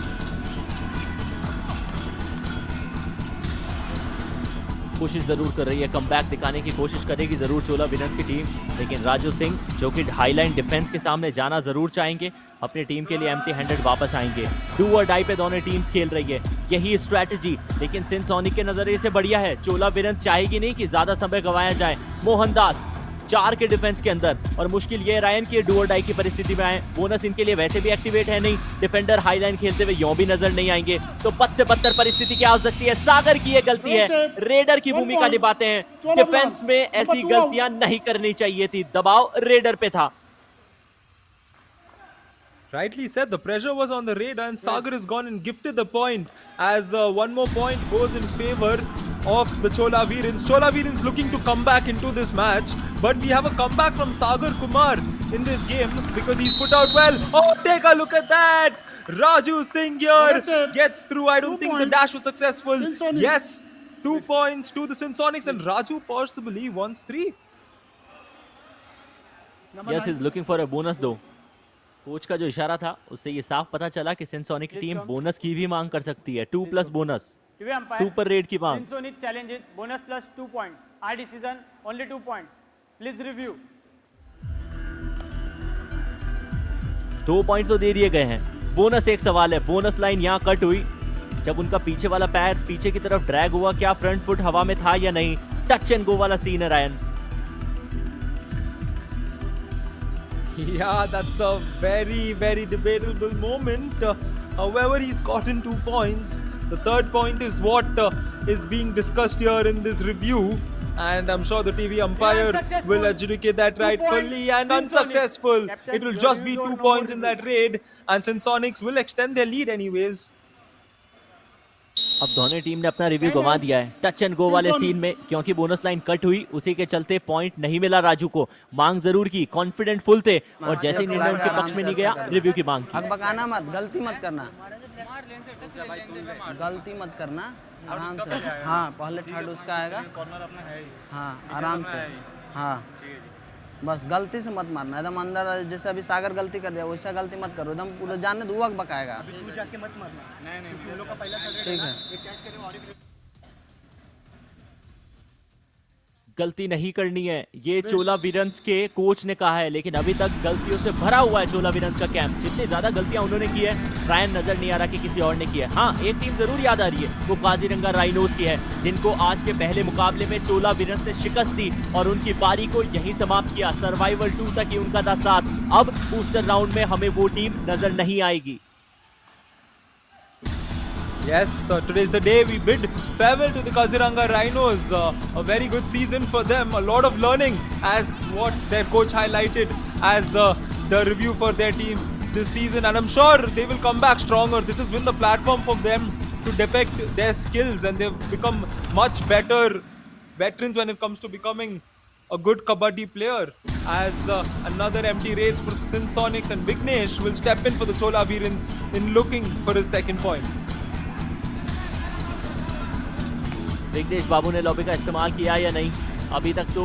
कोशिश जरूर कर रही है, comeback दिखाने की कोशिश करेगी जरूर चोला वीरंस की टीम, लेकिन राजू सिंह जो कि हाईलाइन डिफेंस के सामने जाना जरूर चाहेंगे, अपनी टीम के लिए एम्प्टी हैंडेड वापस आएंगे। डू और डाई पे दोनों टीम्स खेल रही है, यही स्ट्रैटेजी, लेकिन सिंध सोनिक के नजरिए से बढ़िया है। चोला वीरंस चाहेगी नहीं कि ज्यादा समय गंवाया जाए। मोहनदास 4 के डिफेंस के अंदर, और मुश्किल ये रायन की डू और डाई की परिस्थिति में आए। बोनस इनके लिए वैसे भी एक्टिवेट है नहीं, डिफेंडर हाईलाइन खेलते हुए यों भी नजर नहीं आएंगे, तो बद से बदतर परिस्थिति क्या हो सकती है। सागर की ये गलती है, रेडर की भूमिका निभाते हैं। डिफेंस में ऐसी गलतियां नहीं करनी चाहिए थी, दबाव रेडर पे था। Rightly said, the pressure was on the Raider and Sagar has gone and gifted the point as one more point goes in favor of the Chola Veerans. Chola Veerans looking to come back into this match, but we have a comeback from Sagar Kumar in this game because he's put out well. Oh, take a look at that! Raju Singh here gets through. I don't think the dash was successful. Yes, 2 points to the Sonics and Raju possibly wants 3. Yes, he's looking for a bonus though. Coach का जो इशारा था उससे ये साफ पता चला कि सिंध सोनिक की टीम बोनस की भी मांग कर सकती है। 2+ बोनस, सुपर रेड की मांग। Sindh Sonic challenges bonus plus 2 points, our decision only 2 points, please review. 2 point तो दे दिए गए हैं, बोनस एक सवाल है। बोनस लाइन यहाँ कट हुई जब उनका पीछे वाला पैर पीछे की तरफ ड्रैग हुआ, क्या फ्रंट फुट हवा में था या नहीं। टच एंड गो वाला सीन है Ryan. Yeah, that's a very debatable moment. However, he's gotten 2 points. The third point is what is being discussed here in this review, and I'm sure the TV umpire will adjudicate that rightfully and unsuccessful. It will just be 2 points in that raid, and Sonics will extend their lead anyways. अब दोनों team ने अपना review गंवा दिया है touch and go वाले scene में, क्योंकि बोनस लाइन कट हुई, उसी के चलते पॉइंट नहीं मिला राजू को। मांग जरूर की, कॉन्फिडेंट फुल थे, और जैसे ही निर्णय उनके पक्ष में नहीं गया, रिव्यू की मांग की। बकाना मत, गलती मत करना, गलती मत करना, आराम से। हाँ, पहले थर्ड उसका आएगा। हाँ, आराम से। हाँ, बस गलती से मत मारना, एकदम अंदर। जैसे अभी सागर गलती कर दिया वैसा गलती मत करो, एकदम पूरा जानने दो, वक्त बकाएगा। ठीक है, गलती नहीं करनी है, ये चोला वीरंस के कोच ने कहा है, लेकिन अभी तक गलतियों से भरा हुआ है चोला वीरंस का कैंप। जितनी ज्यादा गलतियां उन्होंने की है, रायन नजर नहीं आ रहा कि किसी और ने की है। हाँ, एक टीम जरूर याद आ रही है, वो काजीरंगा राइनोस की है, जिनको आज के पहले मुकाबले में चोला वीरंस ने शिकस्त दी और उनकी पारी को यही समाप्त किया। सर्वाइवल 2 तक ही उनका था साथ। अब बूस्टर राउंड में हमें वो टीम नजर नहीं आएगी। Yes, today's the day we bid farewell to the Kaziranga Rhinos. A very good season for them. A lot of learning, as what their coach highlighted as the review for their team this season. And I'm sure they will come back stronger. This has been the platform for them to depict their skills, and they've become much better veterans when it comes to becoming a good Kabaddi player. As another empty race for Sindh Sonics, and Vignesh will step in for the Chola Veerans in looking for his second point. Vighnesh बाबू ने lobby का इस्तेमाल किया या नहीं, अभी तक तो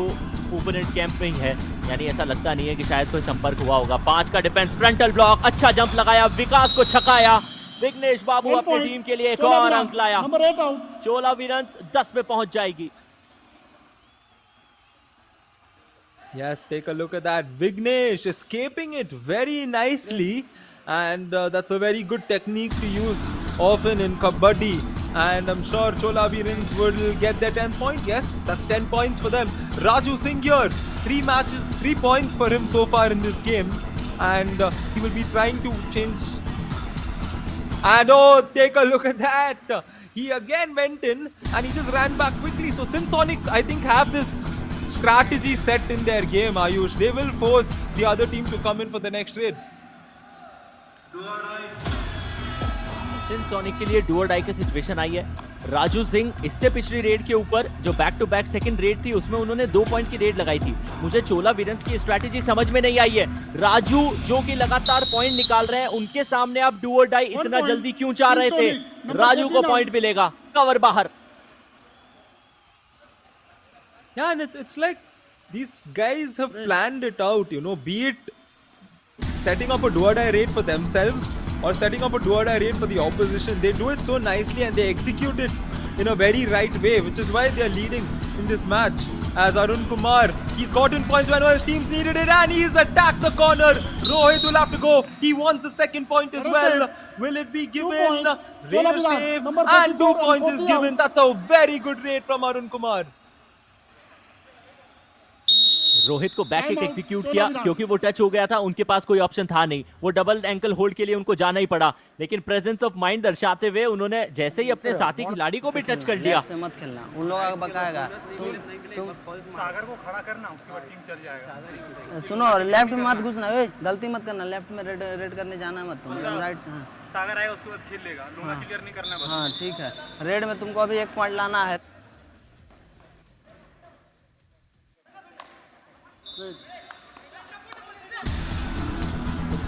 opponent camp में ही है, यानी ऐसा लगता नहीं है कि शायद कोई संपर्क हुआ होगा। 5 का डिफेंस, फ्रंटल ब्लॉक, अच्छा जंप लगाया, विकास को छकाया। विघ्नेश बाबू अपनी टीम के लिए एक और अंक लाया। चोला वीरंस 10 पे पहुंच जाएगी। Yes, take a look at that. Vignesh escaping it very nicely, and that's a very good technique to use often in Kabaddi. And I'm sure Chola Veerans will get their 10th point. Yes, that's 10 points for them. Raju Singh here, 3 matches, 3 points for him so far in this game. And he will be trying to change. And oh, take a look at that. He again went in and he just ran back quickly. So Sindh Sonics, I think, have this strategy set in their game, Ayush. They will force the other team to come in for the next raid. Sindh Sonic के लिए do और die की situation आई है। राजू सिंह इससे पिछली red के ऊपर जो back to back second raid थी उसमें उन्होंने 2 पॉइंट की रेड लगाई थी। मुझे चोला वीरंस की स्ट्रैटेजी समझ में नहीं आई है। राजू जो कि लगातार पॉइंट निकाल रहे हैं, उनके सामने आप डू और डाई इतना जल्दी क्यों चाह रहे थे? राजू को पॉइंट मिलेगा, कवर बाहर। Yeah, and it's like these guys have planned it out, you know, be it setting up a do or die raid for themselves or setting up a do or die raid for the opposition. They do it so nicely and they execute it in a very right way, which is why they are leading in this match. As Arun Kumar, he's gotten points when his teams needed it and he's attacked the corner. Rohit will have to go. He wants the second point as well. Will it be given? Raider save and 2 points is given. That's a very good raid from Arun Kumar. Rohit को back kick execute किया क्योंकि वो touch हो गया था, उनके पास कोई option था नहीं। वो डबल एंकल होल्ड के लिए उनको जाना ही पड़ा, लेकिन प्रेजेंस ऑफ माइंड दर्शाते हुए उन्होंने जैसे ही अपने साथी खिलाड़ी को भी टच कर लिया। से मत खेलना, उन लोगों का बकाएगा। तुम सागर को खड़ा करना, उसके बाद टीम चल जाएगा। सुनो, लेफ्ट में मत घुसना, गलती मत करना, लेफ्ट में रेड करने जाना मत तुम, राइट से। हाँ, सागर आएगा उसके बाद खेल लेगा, लोना क्लियर नहीं करना बस। हाँ ठीक है, रेड में तुमको अभी 1 पॉइंट लाना है।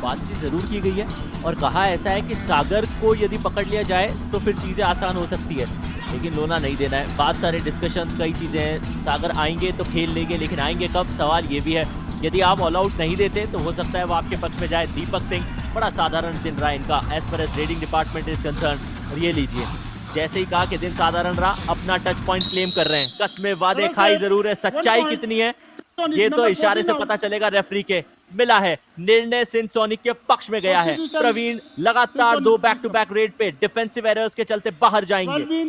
बातचीत जरूर की गई है और कहा ऐसा है कि सागर को यदि पकड़ लिया जाए तो फिर चीजें आसान हो सकती है, लेकिन लोना नहीं देना है। बहुत सारे डिस्कशंस, कई चीजें हैं। सागर आएंगे तो खेल लेंगे, लेकिन आएंगे कब, सवाल ये भी है। यदि आप ऑल आउट नहीं देते तो हो सकता है वो आपके पक्ष में जाए। दीपक सिंह, बड़ा साधारण दिन रहा इनका as per as raiding department is concern. और ये लीजिए, जैसे ही कहा कि दिन साधारण रहा, अपना टच पॉइंट क्लेम कर रहे हैं। कसमें वादे खाई जरूर है, सच्चाई कितनी है ये तो इशारे से पता चलेगा रेफरी के। मिला है निर्णय, सिंध सोनिक के पक्ष में गया है। प्रवीण लगातार 2 बैक टू बैक रेड पे डिफेंसिव एरर्स के चलते बाहर जाएंगे।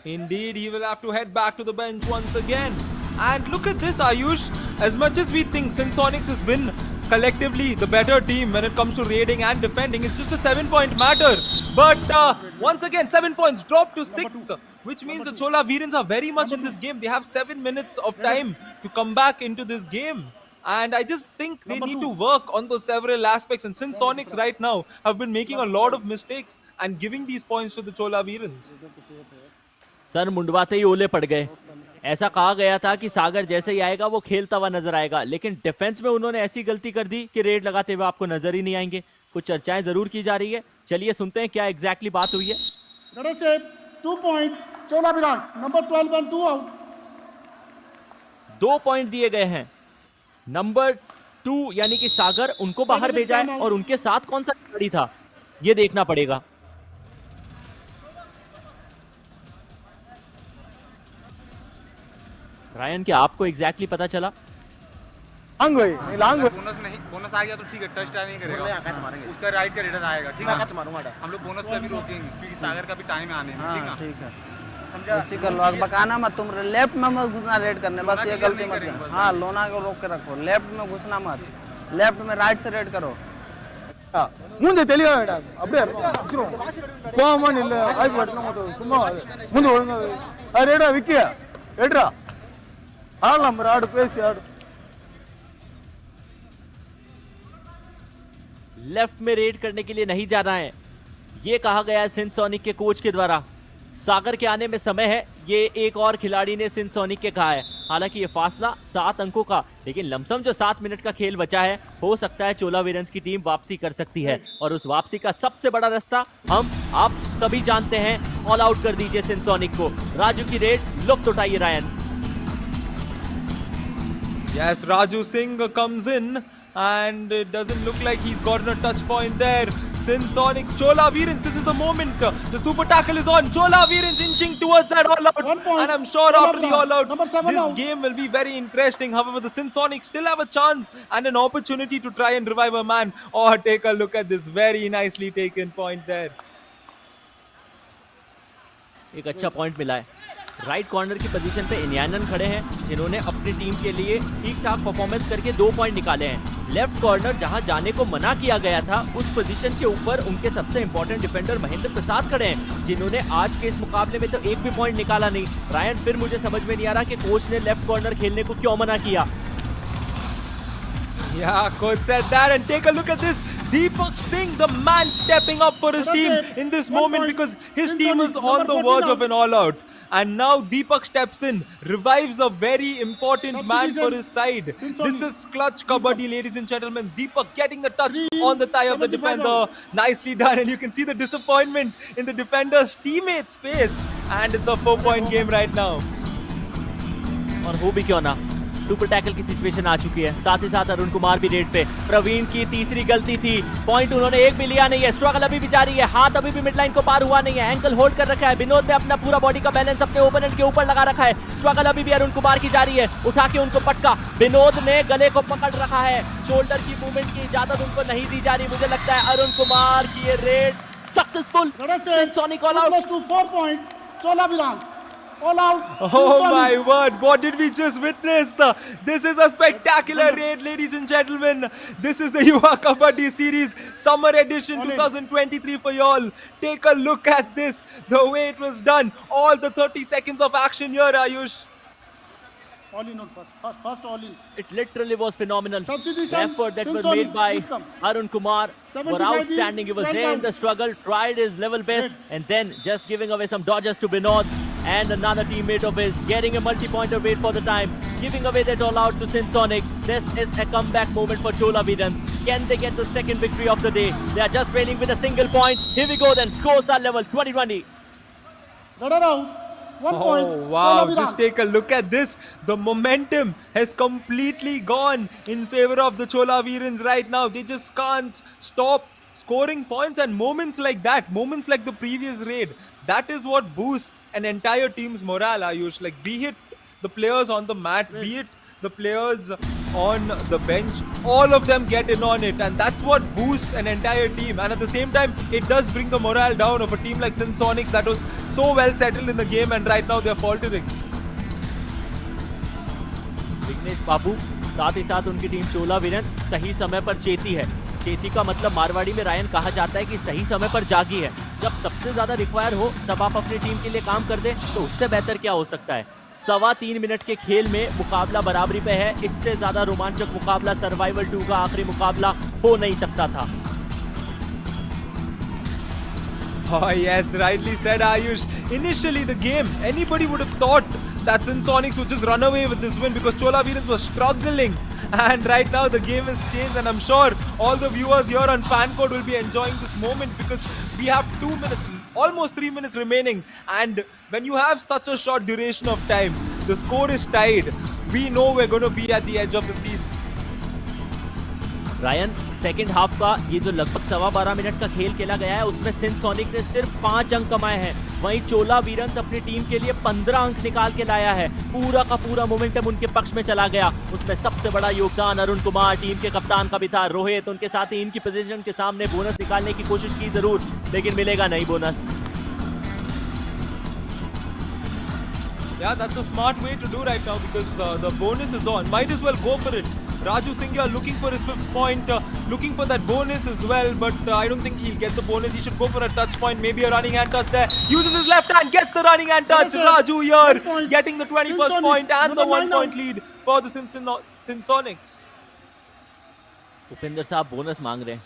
Indeed, he will have to head back to the bench once again. And look at this, Ayush. As much as we think Sindh Sonics has been collectively the better team when it comes to raiding and defending, it's just a 7-point matter. But once again, 7 points dropped to 6, which means the Chola Veerans are very much in this game. They have 7 minutes of time to come back into this game. And I just think they need to work on those several aspects. And Sindh Sonics right now have been making a lot of mistakes and giving these points to the Chola Veerans. सर मुंडवाते ही ओले पड़ गए। ऐसा कहा गया था कि सागर जैसे ही आएगा वो खेलता हुआ नजर आएगा, लेकिन डिफेंस में उन्होंने ऐसी गलती कर दी कि रेड लगाते हुए आपको नजर ही नहीं आएंगे। कुछ चर्चाएं जरूर की जा रही है, चलिए सुनते हैं क्या एग्जैक्टली बात हुई है। 2 point Chola Veerans, number 12 and 2 out. 2 point दिए गए हैं। नंबर 2 यानी कि सागर, उनको बाहर भेजा है और उनके साथ कौन सा खिलाड़ी था ये देखना पड़ेगा। रायन, क्या आपको एग्जैक्टली पता चला? लॉन्ग भाई, लॉन्ग बोनस नहीं, बोनस आ गया तो ठीक है, टच नहीं करेगा, उससे राइट का रिटर्न आएगा। ठीक है, हम लोग बोनस पे भी रोकेंगे क्योंकि सागर का भी टाइम है आने में। ठीक है, समझा? उसी का लॉक बकाना मत, तुम लेफ्ट में मत घुसना रेड करने, बस ये गलती मत करना। हाँ, लोना को रोक के रखो, लेफ्ट में घुसना मत, लेफ्ट में राइट से रेड करो। ಮುಂದೆ ತಿಳಿಯೋಣ அப்படியே கோமன் இல்ல ஆய் பட்டன மொத்த சும்மா ಮುಂದೆ ஒழுங்கா அரேடா விக்கியா எட்ரா ஆள் நம்ம ஆடு பேசி ஆடு। लेफ्ट में रेड करने के लिए नहीं जाना है, ये कहा गया है सिंध सोनिक के कोच के द्वारा। सागर के आने में समय है, ये एक और खिलाड़ी ने सिंध सोनिक के कहा है। हालांकि ये फासला 7 अंकों का, लेकिन लमसम जो 7 मिनट का खेल बचा है, हो सकता है चोला वीरंस की टीम वापसी कर सकती है। और उस वापसी का सबसे बड़ा रास्ता हम आप सभी जानते हैं। ऑल आउट कर दीजिए सिंध सोनिक को। राजू की रेड, लुत्फ उठाइए Ryan. Yes, Raju Singh comes in and it doesn't look like he's gotten a touch point there. Sindh Sonic, Chola Veerans, this is the moment. The super tackle is on. Chola Veerans inching towards that all out. And I'm sure after the all out, this game will be very interesting. However, the Sindh Sonic still have a chance and an opportunity to try and revive a man. Oh, take a look at this very nicely taken point there. एक अच्छा point मिला है। Right corner की position पे इन्यानन खड़े हैं, जिन्होंने अपनी टीम के लिए ठीक ठाक परफॉर्मेंस करके 2 पॉइंट निकाले हैं। लेफ्ट कॉर्नर जहां जाने को मना किया गया था, उस पोजीशन के ऊपर उनके सबसे इंपॉर्टेंट डिफेंडर महेंद्र प्रसाद खड़े हैं, जिन्होंने आज के इस मुकाबले में तो एक भी पॉइंट निकाला नहीं। रायन, फिर मुझे समझ में नहीं आ रहा कि कोच ने लेफ्ट कॉर्नर खेलने को क्यों मना किया। Yeah, coach said that, and take a look at this. Deepak Singh, the man stepping up for his team in this moment because his team is on the verge of an all-out. And now Deepak steps in, revives a very important man for his side. This is clutch kabaddi, ladies and gentlemen. Deepak getting the touch on the thigh of the defender. Nicely done, and you can see the disappointment in the defender's teammate's face. And it's a 4-point game right now. और वो भी क्यों ना, super tackle की situation आ चुकी है। साथ ही साथ अरुण कुमार भी रेड पे। प्रवीण की तीसरी गलती थी, पॉइंट उन्होंने एक भी लिया नहीं है। स्ट्रगल अभी भी जारी है, हाथ अभी भी मिड लाइन को पार हुआ नहीं है। एंकल होल्ड कर रखा है विनोद ने, अपना पूरा बॉडी का बैलेंस अपने ओपोनेंट के ऊपर लगा रखा है। स्ट्रगल अभी भी अरुण कुमार की जारी है, उठा के उनको पटका। विनोद ने गले को पकड़ रखा है, शोल्डर की मूवमेंट की इजाजत उनको नहीं दी जा रही। मुझे लगता है अरुण कुमार की ये raid successful. Sindh sonic all out. 4 point. Chola Veerans. All out. Oh my word, what did we just witness? This is a spectacular raid, ladies and gentlemen. This is the Yuva Kabaddi Series Summer Edition 2023 for y'all. Take a look at this, the way it was done. All the 30 seconds of action here, Ayush. All in on first all in. It literally was phenomenal. Substitution, The effort that was Sinsonic, made by please come. Arun Kumar were 75 outstanding. He was there in the struggle, tried his level best, and then just giving away some dodges to Vinod and another teammate of his, getting a multi-pointer wait for the time, giving away that all out to Sinsonic. This is a comeback moment for Chola Veerans. Can they get the second victory of the day? They are just trailing with a single point. Here we go then. Scores are level 20-20. Got around. 1 point. Oh wow, Chola just take a look at this. The momentum has completely gone in favor of the Chola Veerans right now. They just can't stop scoring points, and moments like that, moments like the previous raid, that is what boosts an entire team's morale, Ayush. Like, be it the players on the mat, be it the players on the bench, all of them get in on it, and that's what boosts an entire team. And at the same time, it does bring the morale down of a team like Sinsonics that was so well settled in the game, and right now they're faltering. Vignesh Babu, साथ ही साथ उनकी team चोला वीरन सही समय पर चेती है। चेती का मतलब मारवाड़ी में रायन कहा जाता है कि सही समय पर जागी है। जब सबसे ज्यादा रिक्वायर हो तब आप अपनी टीम के लिए काम कर दें, तो उससे बेहतर क्या हो सकता है। 3.25 मिनट के खेल में मुकाबला बराबरी पे है। इससे ज्यादा रोमांचक मुकाबला सर्वाइवल 2 का आखिरी मुकाबला हो नहीं सकता था। Oh yes, rightly said, Ayush. Initially the game, anybody would have thought that Sinsonics would just run away with this win because Chola Veerans was struggling. And right now the game has changed, and I'm sure all the viewers here on Fancode will be enjoying this moment because we have 2 minutes, almost 3 minutes remaining. And when you have such a short duration of time, the score is tied. We know we're going to be at the edge of the seats. Ryan, second half का ये जो लगभग 12.25 minute का खेल खेला गया है, उसमें सिंसोनिक ने सिर्फ 5 अंक कमाए हैं। वहीं चोला वीरन्स अपनी टीम के लिए 15 अंक निकाल के लाया है। पूरा का पूरा मोमेंटम उनके पक्ष में चला गया। उसमें सबसे बड़ा योगदान अरुण कुमार, टीम के कप्तान का भी था। रोहित उनके साथ ही इनकी पोजीशन के सामने बोनस निकालने की कोशिश की जरूर, लेकिन मिलेगा नहीं bonus. Yeah, that's a smart way to do right now because the bonus is on. Might as well go for it. Raju Singh looking for his 5th point, looking for that bonus as well, but I don't think he'll get the bonus. He should go for a touch point, maybe a running hand touch there. Uses his left hand, gets the running hand touch. Raju here getting the 21st point and the 1-point lead for the Sinsonics. Upendra साहब bonus मांग रहे हैं,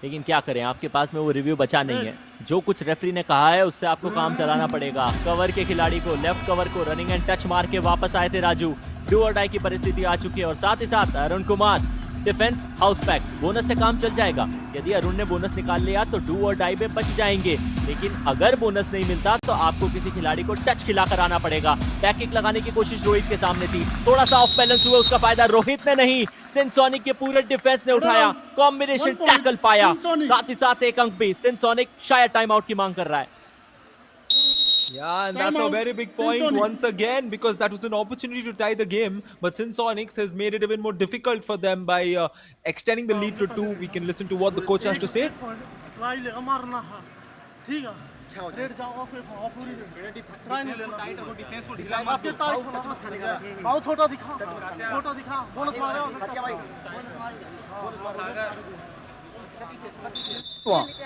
लेकिन क्या करें, आपके पास में वो रिव्यू बचा नहीं है। जो कुछ रेफरी ने कहा है उससे आपको काम चलाना पड़ेगा। कवर के खिलाड़ी को, लेफ्ट कवर को रनिंग एंड टच मार के वापस आए थे राजू। डू और डाई की परिस्थिति आ चुकी है, और साथ ही साथ Arun Kumar defence house pack, bonus से काम चल जाएगा। यदि अरुण ने बोनस निकाल लिया तो डू और डाई में बच जाएंगे, लेकिन अगर बोनस नहीं मिलता तो आपको किसी खिलाड़ी को टच खिलाकर आना पड़ेगा। बैक किक लगाने की कोशिश रोहित के सामने थी, थोड़ा सा ऑफ बैलेंस हुआ, उसका फायदा रोहित ने नहीं, सिंसोनिक के पूरे डिफेंस ने उठाया, कॉम्बिनेशन टैकल पाया, साथ ही साथ 1 अंक भी। सिंसोनिक शायद टाइम आउट की मांग कर रहा है। Yeah, and that's a very big point once again because that was an opportunity to tie the game, but Sinsonics has made it even more difficult for them by extending the lead to 2. We can listen to what the coach has to say. अच्छा हो जाएगा। जाओ of of पूरी try नहीं लेना, tight रखो, defence को ढीला मत दे, बहुत छोटा दिखा, छोटा दिखा, बोनस मारो भाई,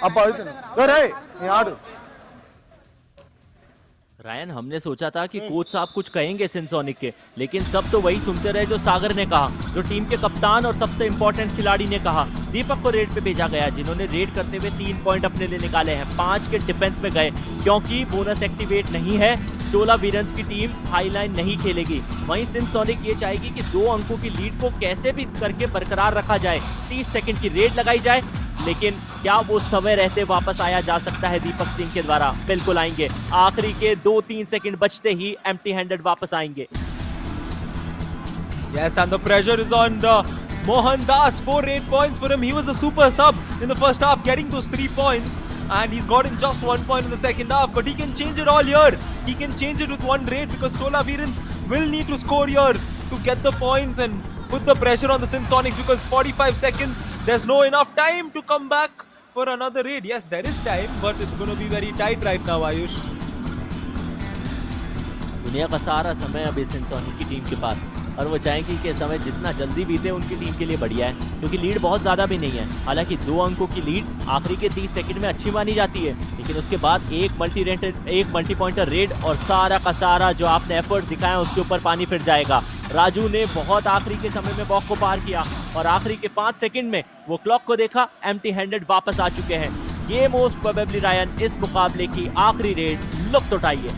अब अरे यार रायन, हमने सोचा था कि कोच साहब कुछ कहेंगे सिंसोनिक के, लेकिन सब तो वही सुनते रहे जो सागर ने कहा, जो टीम के कप्तान और सबसे इंपॉर्टेंट खिलाड़ी ने कहा। दीपक को रेड पे भेजा गया, जिन्होंने रेड करते हुए 3 पॉइंट अपने लिए निकाले हैं। 5 के डिफेंस में गए क्योंकि बोनस एक्टिवेट नहीं है। चोला वीरंस की टीम हाईलाइन नहीं खेलेगी। वहीं सिंसोनिक ये चाहेगी कि 2 अंकों की लीड को कैसे भी करके बरकरार रखा जाए, 30 सेकंड की रेड लगाई जाए। लेकिन क्या वो समय रहते वापस आया जा सकता है दीपक सिंह के द्वारा? बिल्कुल आएंगे। आखिरी के 2-3 सेकंड बचते ही एम्प्टी हैंडेड वापस आएंगे। Yes, and the pressure is on Mohan Das. 4-8 points for him. He was a super sub in the first half, getting those 3 points. And he's gotten just 1 point in the second half. But he can change it all here. He can change it with 1 raid because Chola Veerans will need to score here to get the points and put the pressure on the Sinsonics, because 45 seconds, there's no enough time to come back for another raid. Yes, there is time, but it's going to be very tight right now, Ayush. दुनिया का सारा समय अभी सिंसोनिक की team के पास, और वो चाहेंगे कि समय जितना जल्दी बीते उनकी टीम के लिए बढ़िया है, क्योंकि लीड बहुत ज़्यादा भी नहीं है। हालांकि 2 अंकों की लीड आखिरी के 30 सेकंड में अच्छी मानी जाती है, लेकिन उसके बाद एक मल्टी पॉइंटर रेड और सारा का सारा जो आपने एफर्ट दिखाया उसके ऊपर पानी फिर जाएगा। राजू ने बहुत आखिरी के समय में बॉक्स को पार किया और आखिरी के 5 सेकंड में वो क्लॉक को देखा, एम्प्टी हैंडेड वापस आ चुके हैं। ये मोस्ट प्रोबेबली रायन इस मुकाबले की आखिरी रेड। लुत्फ उठाइए।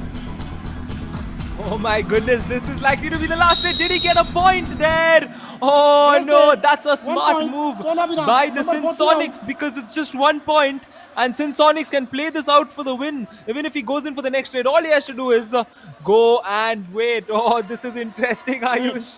Oh my goodness, this is likely to be the last raid. Did he get a point there? Oh no, that's a smart move by the Sinsonics, because it's just 1 point and Sinsonics can play this out for the win. Even if he goes in for the next raid, all he has to do is go and wait. Oh, this is interesting, Ayush.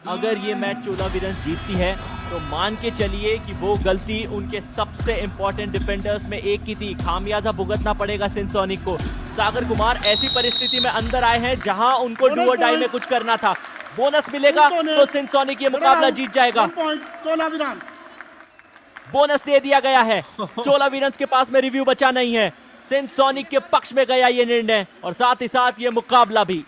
अगर ये match चोला वीरंस जीतती है तो मान के चलिए कि वो गलती उनके सबसे इंपॉर्टेंट डिफेंडर्स में एक की थी। खामियाजा भुगतना पड़ेगा सिंसोनिक को। सागर कुमार ऐसी परिस्थिति में अंदर आए हैं जहां उनको डू और डाई में कुछ करना था। बोनस मिलेगा तो सिंसोनिक ये मुकाबला जीत जाएगा। बोनस दे दिया गया है। चोला वीरंस के पास में रिव्यू बचा नहीं है। सिंसोनिक के पक्ष में गया ये निर्णय और साथ ही साथ ये मुकाबला भी।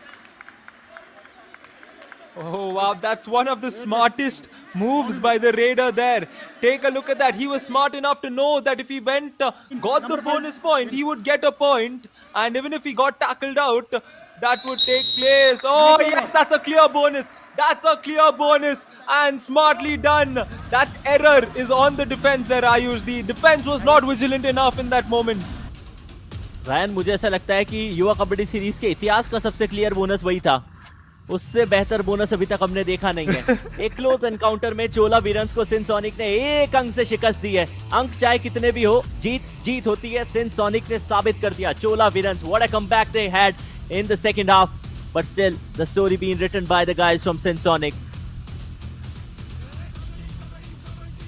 Oh wow, that's one of the smartest moves by the raider there. Take a look at that. He was smart enough to know that if he went, got the bonus point, he would get a point. And even if he got tackled out, that would take place. Oh yes, that's a clear bonus. That's a clear bonus and smartly done. That error is on the defense there, Ayush. The defense was not vigilant enough in that moment. Ryan, मुझे ऐसा लगता है कि युवा kabaddi series के इतिहास का सबसे क्लियर बोनस वही था। उससे बेहतर बोनस अभी तक हमने देखा नहीं है। एक क्लोज एनकाउंटर में चोला वीरंस को सिंसोनिक ने 1 अंक से शिकस्त दी है। अंक चाहे कितने भी हो, जीत होती है। सिंसोनिक ने साबित कर दिया। Chola Veerans, what a comeback they had in the second half, but still the story being written by the guys from Sindh sonic.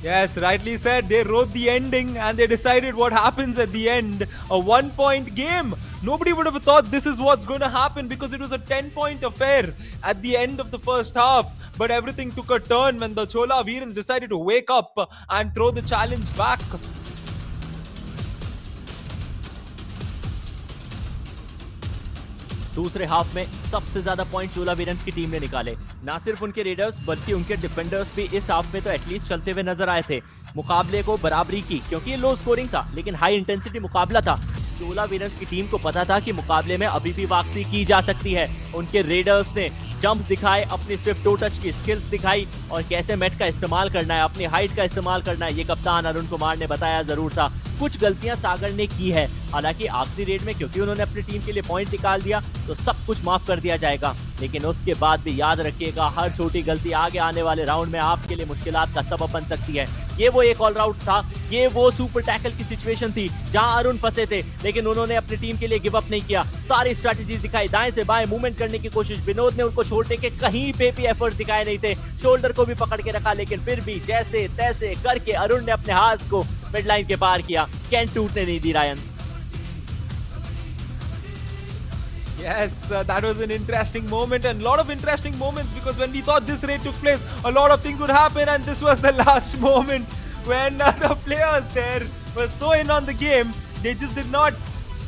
Yes, rightly said. They wrote the ending and they decided what happens at the end. A 1-point game. Nobody would have thought this is what's going to happen, because it was a 10-point affair at the end of the first half. But everything took a turn when the Chola Veerans decided to wake up and throw the challenge back. दूसरे half में सबसे ज्यादा point चोला वीरंस की team ने निकाले। ना सिर्फ उनके रेडर्स बल्कि उनके डिफेंडर्स भी इस हाफ में तो एटलीस्ट चलते हुए नजर आए थे। मुकाबले को बराबरी की, क्योंकि ये लो स्कोरिंग था लेकिन हाई इंटेंसिटी मुकाबला था। चोला वीरंस की टीम को पता था कि मुकाबले में अभी भी वापसी की जा सकती है। उनके रेडर्स ने जंप्स दिखाए, अपनी स्विफ्ट टो टच की स्किल्स दिखाई और कैसे मैट का इस्तेमाल करना है, अपनी हाइट का इस्तेमाल करना है, ये कप्तान अरुण कुमार ने बताया जरूर था। कुछ गलतियां सागर ने की है, हालांकि आखिरी रेड में क्योंकि उन्होंने अपनी टीम के लिए पॉइंट निकाल दिया तो सब कुछ माफ कर दिया जाएगा। लेकिन उसके बाद भी याद रखिएगा, हर छोटी गलती आगे आने वाले राउंड में आपके लिए मुश्किलात का सबब बन सकती है। ये वो एक ऑल राउंड था, ये वो सुपर टैकल की सिचुएशन थी जहां अरुण फंसे थे, लेकिन उन्होंने अपनी टीम के लिए गिव अप नहीं किया। सारी स्ट्रैटेजीज दिखाई, दाएं से बाएं मूवमेंट करने की कोशिश। विनोद ने उनको छोड़ने के कहीं पे भी एफर्ट दिखाए नहीं थे, शोल्डर को भी पकड़ के रखा, लेकिन फिर भी जैसे तैसे करके अरुण ने अपने हाथ को मिडलाइन के पार किया। कैन टूटने नहीं दी Ryan. Yes, that was an interesting moment, and a lot of interesting moments, because when we thought this raid took place, a lot of things would happen, and this was the last moment when the players there were so in on the game they just did not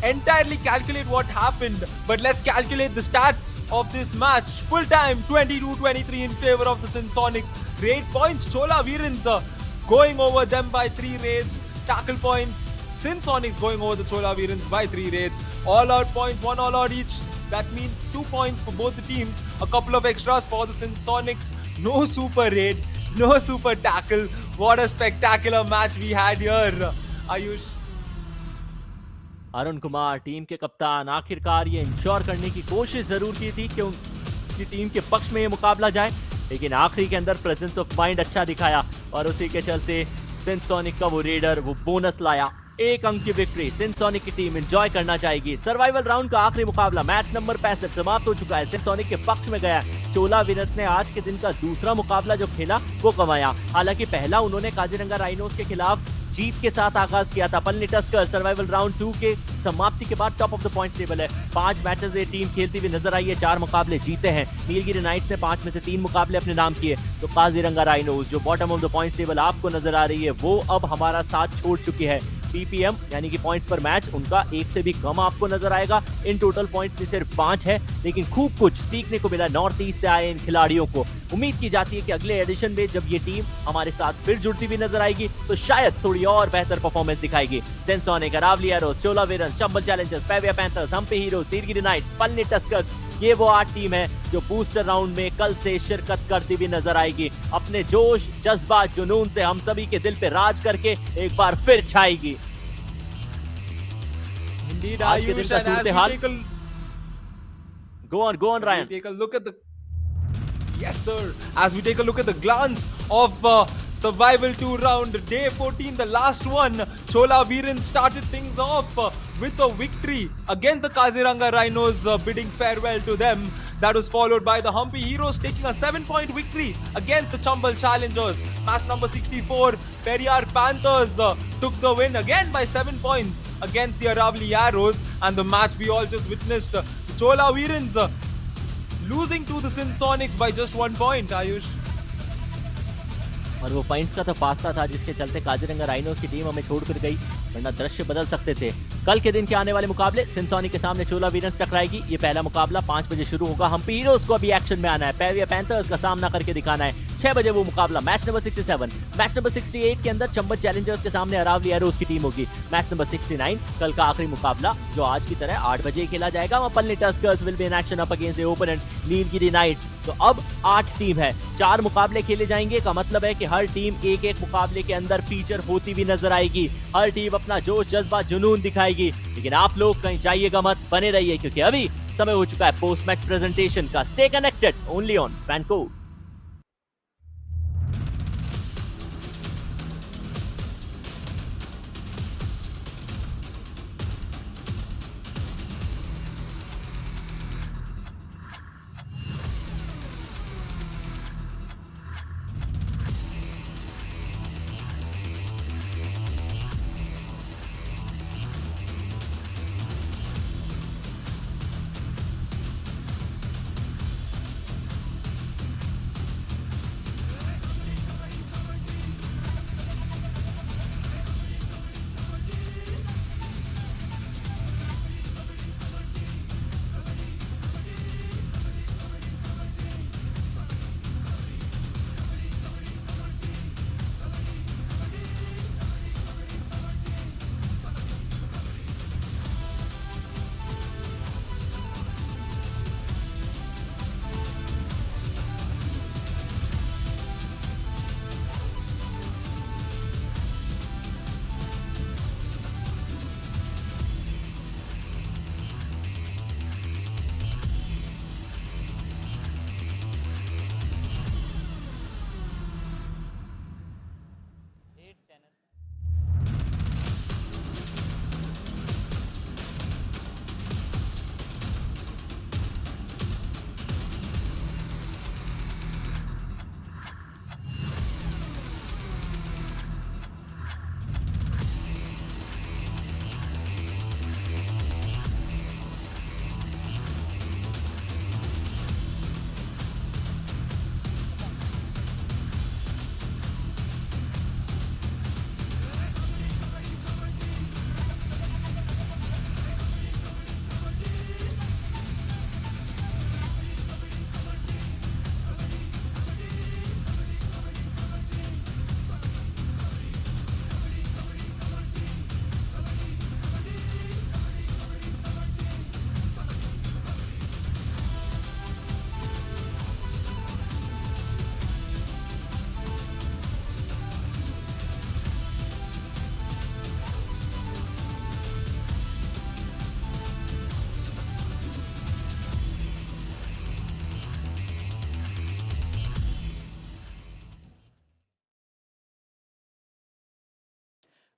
entirely calculate what happened. But let's calculate the stats of this match. Full time 22-23 in favor of the Sindh Sonics. Raid points, Chola Veerans going over them by 3 raids. Tackle points, Sindh Sonics going over the Chola Veerans by 3 raids. All out points, 1 all out each. That means 2 points for both the teams. A couple of extras for the Sindh Sonics. No super raid, no super tackle. What a spectacular match we had here. Ayush. Arun Kumar team के कप्तान आखिरकार ये ensure करने की कोशिश जरूर की थी कि उनकी टीम के पक्ष में ये मुकाबला जाए, लेकिन आखिरी के अंदर प्रेजेंस ऑफ माइंड अच्छा दिखाया और उसी के चलते सिंध सोनिक का वो रेडर वो बोनस लाया। 1 अंक की विक्ट्री सिंध सोनिक की टीम एंजॉय करना चाहेगी। सर्वाइवल राउंड का आखिरी मुकाबला मैच नंबर 65 समाप्त हो चुका है। सिंध सोनिक के पक्ष में गया चोला वीरंस ने आज के दिन का दूसरा मुकाबला जो खेला वो कमाया। हालांकि पहला उन्होंने काजीरंगा राइनोस के खिलाफ जीत के साथ आगाज किया था। पलनी टस्कर सर्वाइवल राउंड 2 के समाप्ति के बाद top of the point table है। 5 मैचेस ये टीम खेलती हुई नजर आई है, 4 मुकाबले जीते हैं। नीलगिरी नाइट्स ने 5 में से 3 मुकाबले अपने नाम किए। तो काजीरंगा राइनोस जो bottom of the point table आपको नजर आ रही है वो अब हमारा साथ छोड़ चुकी है। पीपीएम यानी कि पॉइंट्स पर मैच उनका 1 से भी कम आपको नजर आएगा। इन टोटल पॉइंट्स में सिर्फ 5 है, लेकिन खूब कुछ सीखने को मिला नॉर्थ ईस्ट से आए इन खिलाड़ियों को। उम्मीद की जाती है कि अगले एडिशन में जब ये टीम हमारे साथ फिर जुड़ती हुई नजर आएगी तो शायद थोड़ी और बेहतर परफॉर्मेंस दिखाएगी। Sindh sonic, Aravali heroes, Chola Veerans, Chambal challengers, Periyar panthers, Hampi heroes, Nilgiri knights, Palani tuskers, ये वो 8 टीम है जो बूस्टर राउंड में कल से शिरकत करती हुई नजर आएगी। अपने जोश, जज्बा, जुनून से हम सभी के दिल पे राज करके एक बार फिर छाएगी। Indeed, आज के दिन का सूरत-ए-हाल। Go on, Ryan. Take a look at the yes, sir. As we take a look at the glance of survival 2 round day 14, the last one, Chola Veerans started things off with a victory against the Kaziranga Rhinos, bidding farewell to them. That was followed by the Hampi Heroes taking a 7-point victory against the Chambal challengers. Match number 64, Periyar Panthers took the win again by 7 points against the Aravalli Heroes, and the match we all just witnessed, Chola Veerans losing to the Sindh Sonics by just 1 point. Ayush. और वो points का तो pasta था जिसके चलते Kaziranga rhinos की team हमें छोड़कर गई, वरना दृश्य बदल सकते थे। कल के दिन के आने वाले मुकाबले सिंध सोनिक के सामने चोला वीरंस टकराएगी। ये पहला मुकाबला 5 बजे शुरू होगा। हम्पी हीरोज को अभी एक्शन में आना है, पेरियार पैंथर्स का सामना करके दिखाना है। 6 बजे वो मुकाबला। मैच नंबर 67, मैच नंबर 68 के अंदर चंबल चैलेंजर्स के सामने अरावली हेरोज की टीम होगी। मैच नंबर 69 कल का आखिरी मुकाबला जो आज की तरह 8 बजे खेला जाएगा। वहाँ Palani Tuskers will be in action up against the opponent Nilgiri Knights. तो अब 8 टीम है, 4 मुकाबले खेले जाएंगे का मतलब है कि हर टीम एक मुकाबले के अंदर फीचर होती भी नजर आएगी। हर टीम अपना जोश, जज्बा, जुनून दिखाएगी। लेकिन आप लोग कहीं जाइएगा मत, बने रहिए क्योंकि अभी समय हो चुका है पोस्ट मैच प्रेजेंटेशन का। Stay connected only on FanCode.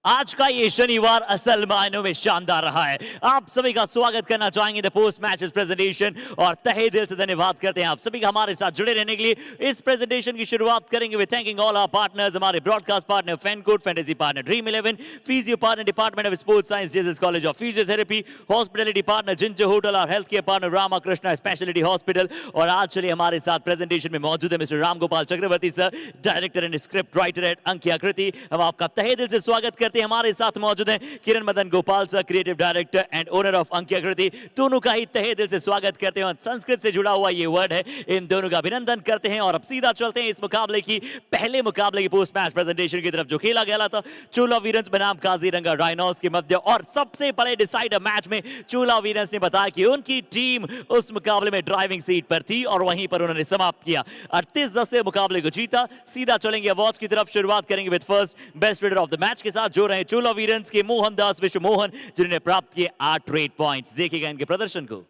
आज का ये शनिवार असल मायनों में शानदार रहा है। आप सभी का स्वागत करना चाहेंगे द पोस्ट मैचेस प्रेजेंटेशन और तहे दिल से धन्यवाद करते हैं आप सभी का हमारे साथ जुड़े रहने के लिए। इस प्रेजेंटेशन की शुरुआत करेंगे with thanking all our partners, हमारे broadcast partner FanCode, fantasy partner Dream 11, physio partner department of sports science JS college of physiotherapy, hospitality partner Ginger hotel और health care partner Ramakrishna speciality hospital. और आज चलिए हमारे साथ प्रेजेंटेशन में मौजूद है mister Ram Gopal Chakravarthy sir, director and script writer at Ankyakriti. हम आपका तहे दिल से स्वागत करते हैं। हमारे साथ मौजूद हैं Kiran Madan Gopal sir, creative director and owner of Ankyakriti. दोनों का ही तहे दिल से स्वागत करते हैं और संस्कृत से जुड़ा हुआ ये वर्ड है, इन दोनों का अभिनंदन करते हैं। और अब सीधा चलते हैं इस मुकाबले की पहले मुकाबले की पोस्ट मैच प्रेजेंटेशन की तरफ, जो खेला गया था चोला वीरंस बनाम काजीरंगा राइनोस के मध्य। और सबसे बड़े डिसाइडर मैच में चोला वीरंस ने बताया कि उनकी टीम उस मुकाबले में ड्राइविंग सीट पर थी और वहीं पर उन्होंने समाप्त किया 38-10 से मुकाबले को जीता। सीधा चलेंगे अवार्ड्स की तरफ, शुरुआत करेंगे with first best raider of the match के साथ, जो रहे चोला वीरंस के मोहनदास विश्व मोहन, जिन्होंने प्राप्त किए 8 रेट पॉइंट्स। देखिएगा इनके प्रदर्शन को।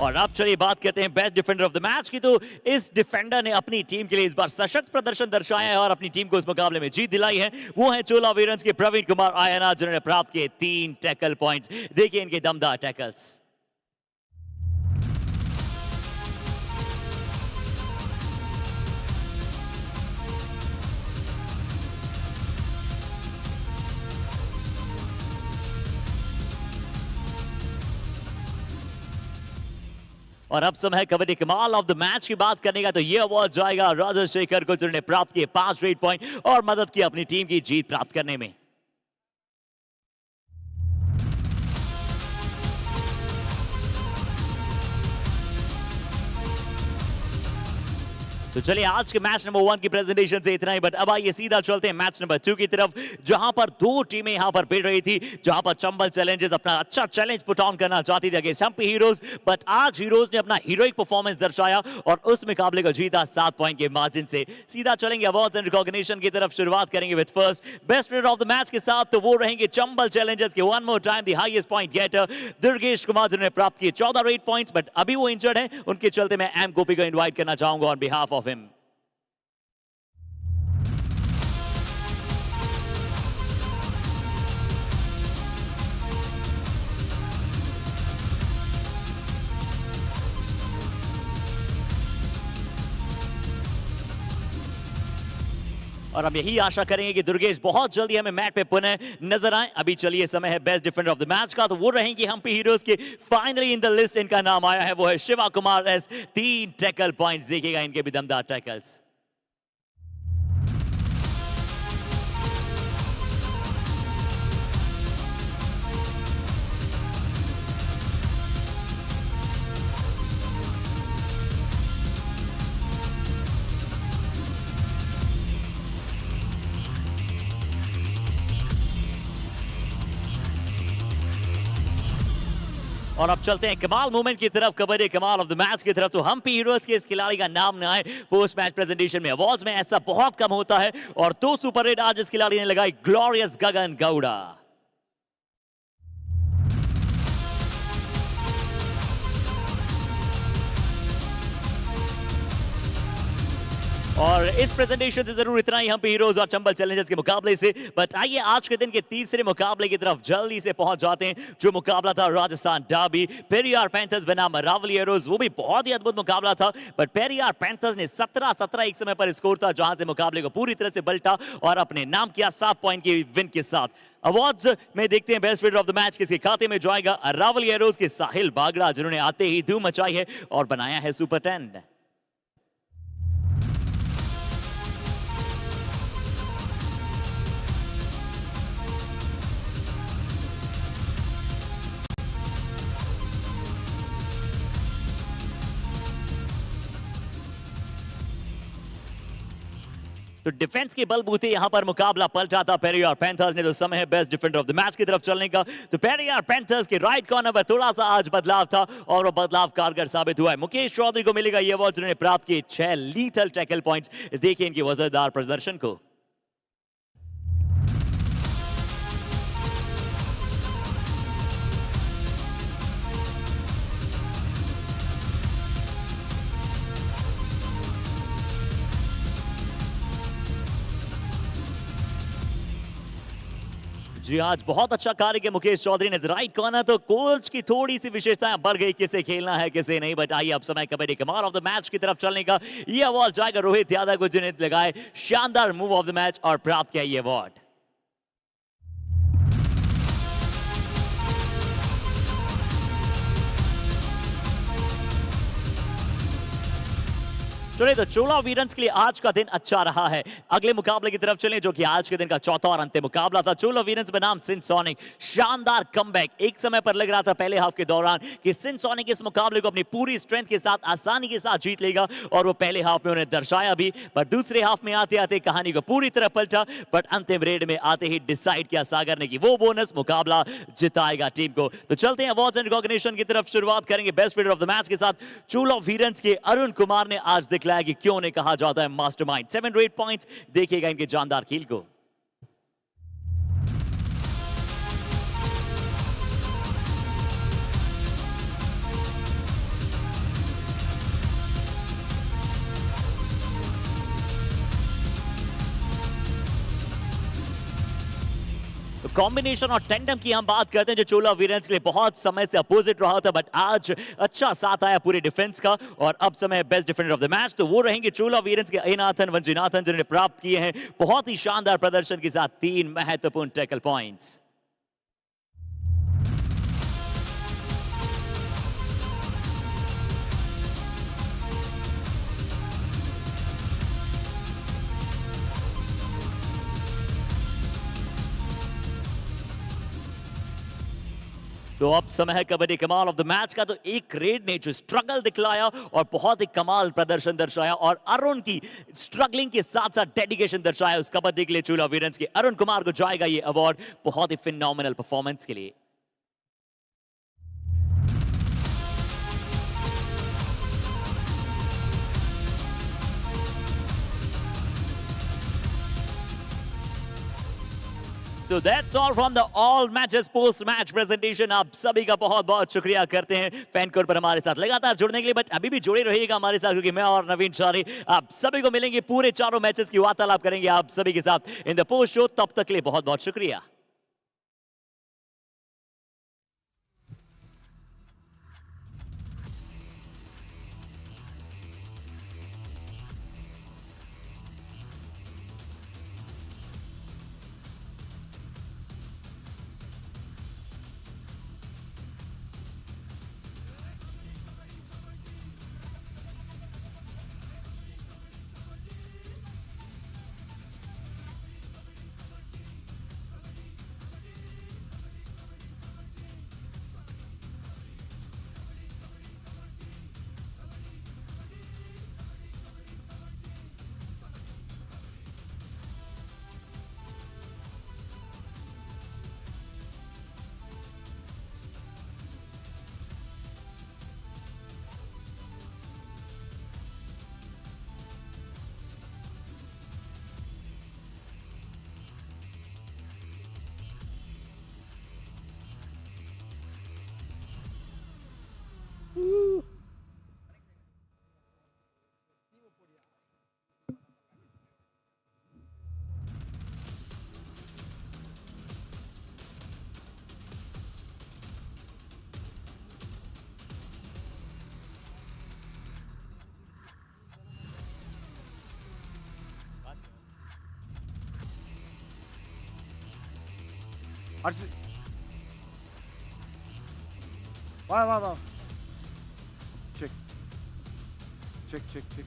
और अब चलिए बात करते हैं best defender of the match की। तो इस डिफेंडर ने अपनी टीम के लिए इस बार सशक्त प्रदर्शन दर्शाया है और अपनी टीम को इस मुकाबले में जीत दिलाई है। वो है चोला वीरंस के प्रवीण कुमार आयना, जिन्होंने प्राप्त किए 3 टैकल पॉइंट्स। देखिए इनके दमदार टैकल्स। और अब समय कबड्डी कमाल ऑफ द मैच की बात करने का। तो ये अवार्ड जाएगा राजशेखर को, जिन्होंने प्राप्त किए 5 रेट पॉइंट और मदद की अपनी टीम की जीत प्राप्त करने में। तो चलिए आज के मैच नंबर 1 की प्रेजेंटेशन से इतना ही, बट अब आइए सीधा चलते हैं मैच नंबर 2 की तरफ, जहां पर 2 टीमें यहां पर भिड़ रही थी। जहां पर चंबल चैलेंजर्स अपना अच्छा चैलेंज पुट ऑन करना चाहती थी अगेंस्ट हम्पी हीरोज, बट आज हीरोज ने अपना हीरोइक परफॉर्मेंस दर्शाया और उस मुकाबले को जीता 7 पॉइंट के मार्जिन से। सीधा चलेंगे अवार्ड्स एंड रिकॉग्निशन की तरफ, शुरुआत करेंगे with first best raider of the match के साथ। तो वो रहेंगे चंबल चैलेंजर्स के one more time the highest point getter Durgesh Kumar, जिन्होंने प्राप्त किए 14 रेट पॉइंट्स, बट अभी वो इंजर्ड है। उनके चलते मैं एम गोपी को इन्वाइट करना चाहूंगा ऑन बिहाफ ऑफ हिम। और हम यही आशा करेंगे कि दुर्गेश बहुत जल्दी हमें मैच पे पुनः नजर आए। अभी चलिए समय है best defender of the match का। तो वो रहेंगे हम्पी हीरोज के, फाइनली इन द लिस्ट इनका नाम आया है, वो है Shiva Kumar S. 3 tackle points, देखिएगा इनके भी दमदार टैकल्स। और अब चलते हैं कमाल मूवमेंट की तरफ, कबड्डी कमाल ऑफ द मैच की तरफ। तो हम्पी हीरोज के इस खिलाड़ी का नाम ना आए पोस्ट मैच प्रेजेंटेशन में। अवार्ड्स में ऐसा बहुत कम होता है और 2 सुपर रेट आज इस खिलाड़ी ने लगाई, ग्लोरियस गगन गौड़ा। और इस प्रेजेंटेशन से जरूर इतना ही हम्पी हीरोज और चंबल चैलेंजर्स के मुकाबले से। बट आइए आज के दिन के तीसरे मुकाबले की तरफ जल्दी से पहुंच जाते हैं, जो मुकाबला था राजस्थान डार्बी पेरियार पैंथर्स बनाम अरावली हीरोज। वो भी बहुत ही अद्भुत मुकाबला था, बट पेरियार पैंथर्स ने 17-17 एक समय पर स्कोर था, जहां से मुकाबले को पूरी तरह से पलटा और अपने नाम किया 7 पॉइंट की विन के साथ। अवार्ड्स में देखते हैं best raider of the match किसके खाते में जाएगा। अरावली हीरोज के साहिल बागड़ा, जिन्होंने आते ही धूम मचाई है और बनाया है सुपर 10। तो डिफेंस के बलबूते यहां पर मुकाबला पलटा था पेरियार पैंथर्स ने। तो समय है best defender of the match की तरफ चलने का। तो पेरियार पैंथर्स के राइट कॉर्नर पर थोड़ा सा आज बदलाव था और वो बदलाव कारगर साबित हुआ है। मुकेश चौधरी को मिलेगा ये अवार्ड जिन्होंने प्राप्त किए 6 लीथल टैकल पॉइंट्स। देखिए इनके वजरदार प्रदर्शन को। जी आज बहुत अच्छा कार्य किया मुकेश चौधरी ने। राइट कॉर्नर तो कोच की थोड़ी सी विशेषताएं बढ़ गई, किसे खेलना है किसे नहीं। बट आइए अब समय कबड्डी कमाल ऑफ द मैच की तरफ चलने का। ये अवार्ड जाएगा रोहित यादव को जिन्हें लगाए शानदार मूव ऑफ द मैच और प्राप्त किया ये अवार्ड। चलिए तो चोला वीरंस के लिए आज का दिन अच्छा रहा है। अगले मुकाबले की तरफ चलें जो कि आज के दिन का चौथा और अंतिम मुकाबला था। चोला वीरंस बनाम सिंध सोनिक, शानदार कमबैक। एक समय पर लग रहा था पहले हाफ के दौरान कि सिंध सोनिक इस मुकाबले को अपनी पूरी स्ट्रेंथ के साथ आसानी के साथ जीत लेगा और वो पहले हाफ में उन्हें दर्शाया भी। पर दूसरे हाफ में आते आते कहानी को पूरी तरह पलटा। बट अंतिम रेड में आते ही डिसाइड किया सागर ने कि वो बोनस मुकाबला जिताएगा टीम को। तो चलते हैं अवार्ड्स एंड रिकॉग्निशन की तरफ। शुरुआत करेंगे best fielder of the match के साथ। चोला वीरंस के अरुण कुमार ने आज दिखलाया कि क्यों ने कहा जाता है मास्टरमाइंड। 7 8 पॉइंट्स। देखिएगा इनके जानदार खेल को। कॉम्बिनेशन और टेंडम की हम बात करते हैं जो चोला वीरंस के लिए बहुत समय से अपोजिट रहा था। बट आज अच्छा साथ आया पूरे डिफेंस का और अब समय best defender of the match. तो वो रहेंगे चोला वीरंस के अयनाथन वंजीनाथन जिन्होंने प्राप्त किए हैं बहुत ही शानदार प्रदर्शन के साथ 3 महत्वपूर्ण टैकल पॉइंट्स। तो अब समय है कबड्डी कमाल ऑफ द मैच का। तो एक रेड ने जो स्ट्रगल दिखलाया और बहुत ही कमाल प्रदर्शन दर्शाया और अरुण की स्ट्रगलिंग के साथ साथ डेडिकेशन दर्शाया उस कबड्डी के लिए चोला वीरंस के अरुण कुमार को जाएगा ये अवार्ड बहुत ही फिनोमिनल परफॉर्मेंस के लिए। So that's all from the all matches post match presentation। आप सभी का बहुत बहुत शुक्रिया करते हैं फैन कोर पर हमारे साथ लगातार जुड़ने के लिए। बट अभी भी जुड़े रहिएगा हमारे साथ क्योंकि मैं और नवीन शारी आप सभी को मिलेंगे, पूरे चारों मैचेस की वार्तालाप करेंगे आप सभी के साथ इन द पोस्ट शो। तब तक के लिए बहुत बहुत शुक्रिया। वाह वाह वाह। Check check check check.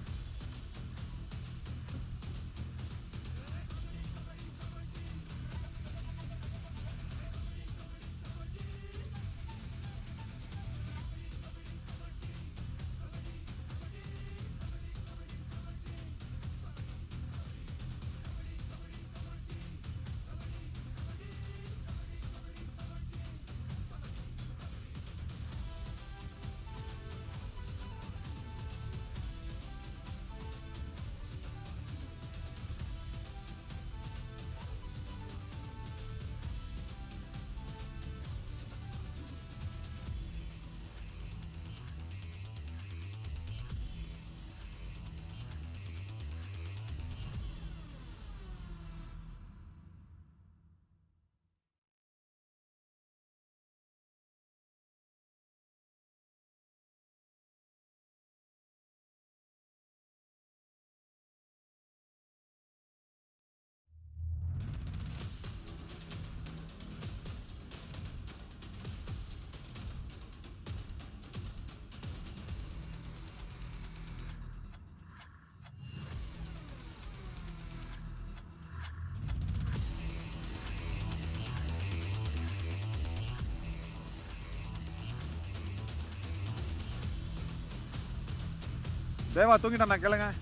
Deva தூங்கிட்டான் நான் கேளுங்க.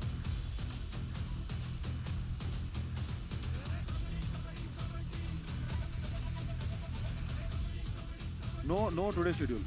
No today schedule.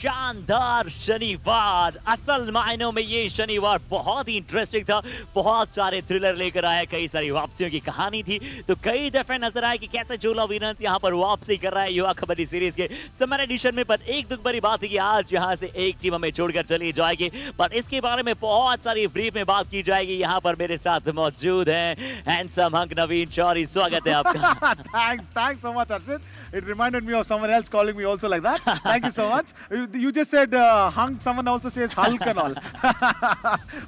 शानदार शनिवार, असल मायनों में ये शनिवार बहुत ही इंटरेस्टिंग था, बहुत सारे थ्रिलर लेकर आया, कई सारी वापसियों की कहानी थी, तो कई दफे नजर आया कि कैसे चोला वीरंस यहाँ पर वापसी कर रहा है युवा कबड्डी सीरीज के समर एडिशन में। पर एक दुख भरी बात है कि आज यहाँ से एक टीम हमें छोड़कर चली जाएगी, पर इसके बारे में बहुत सारी ब्रीफ में बात की जाएगी। यहाँ पर मेरे साथ मौजूद हैं हैंडसम हंक नवीन शौरी, स्वागत है आपका। Thanks so much, Arshit. It reminded me of someone else calling me also like that. Thank you so much. You just said hunk, someone also says Hulk and all.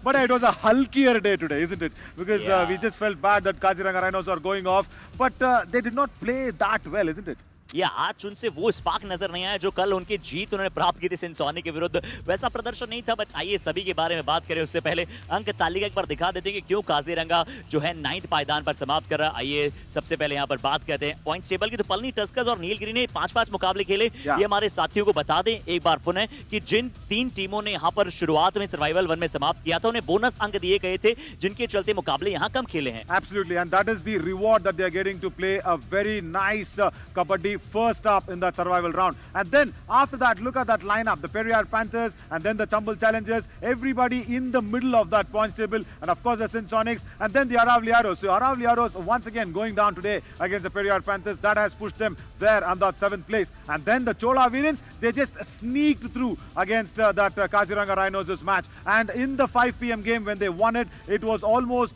But it was a hulkier day today, isn't it? Because we just felt bad that Kaziranga Rhinos are going off. But they did not play that well, isn't it? या आज उनसे वो spark नजर नहीं आया जो कल उनकी जीत उन्होंने प्राप्त की थी सिंसोनी के विरुद्ध, वैसा प्रदर्शन नहीं था। बट आइए सभी के बारे में बात करें, उससे पहले अंक तालिका एक बार दिखा देते हैं कि क्यों काजीरंगा जो है 9th पायदान पर समाप्त कर रहा है। आइए सबसे पहले यहाँ पर बात करते हैं पॉइंट्स टेबल की। तो पलनी, टस्कर्स और नीलगिरी ने 5-5 मुकाबले खेले। ये हमारे साथियों को बता दें एक बार पुनः कि जिन 3 टीमों ने यहाँ पर शुरुआत में सर्वाइवल 1 में समाप्त किया था उन्हें बोनस अंक दिए गए थे, जिनके चलते मुकाबले यहाँ कम खेले हैं। Absolutely, and that is the reward that they are getting to play a very nice kabaddi first up in that survival round. And then after that, look at that lineup, the Periyar Panthers and then the Chambal Challengers, everybody in the middle of that points table, and of course the Sindh and then the Aravalli Heroes. So Aravalli Heroes once again going down today against the Periyar Panthers. That has pushed them there on that 7th place. And then the Chola Veerans, they just sneaked through against that Kaziranga Rhinos' match. And in the 5 p.m. game when they won it, it was almost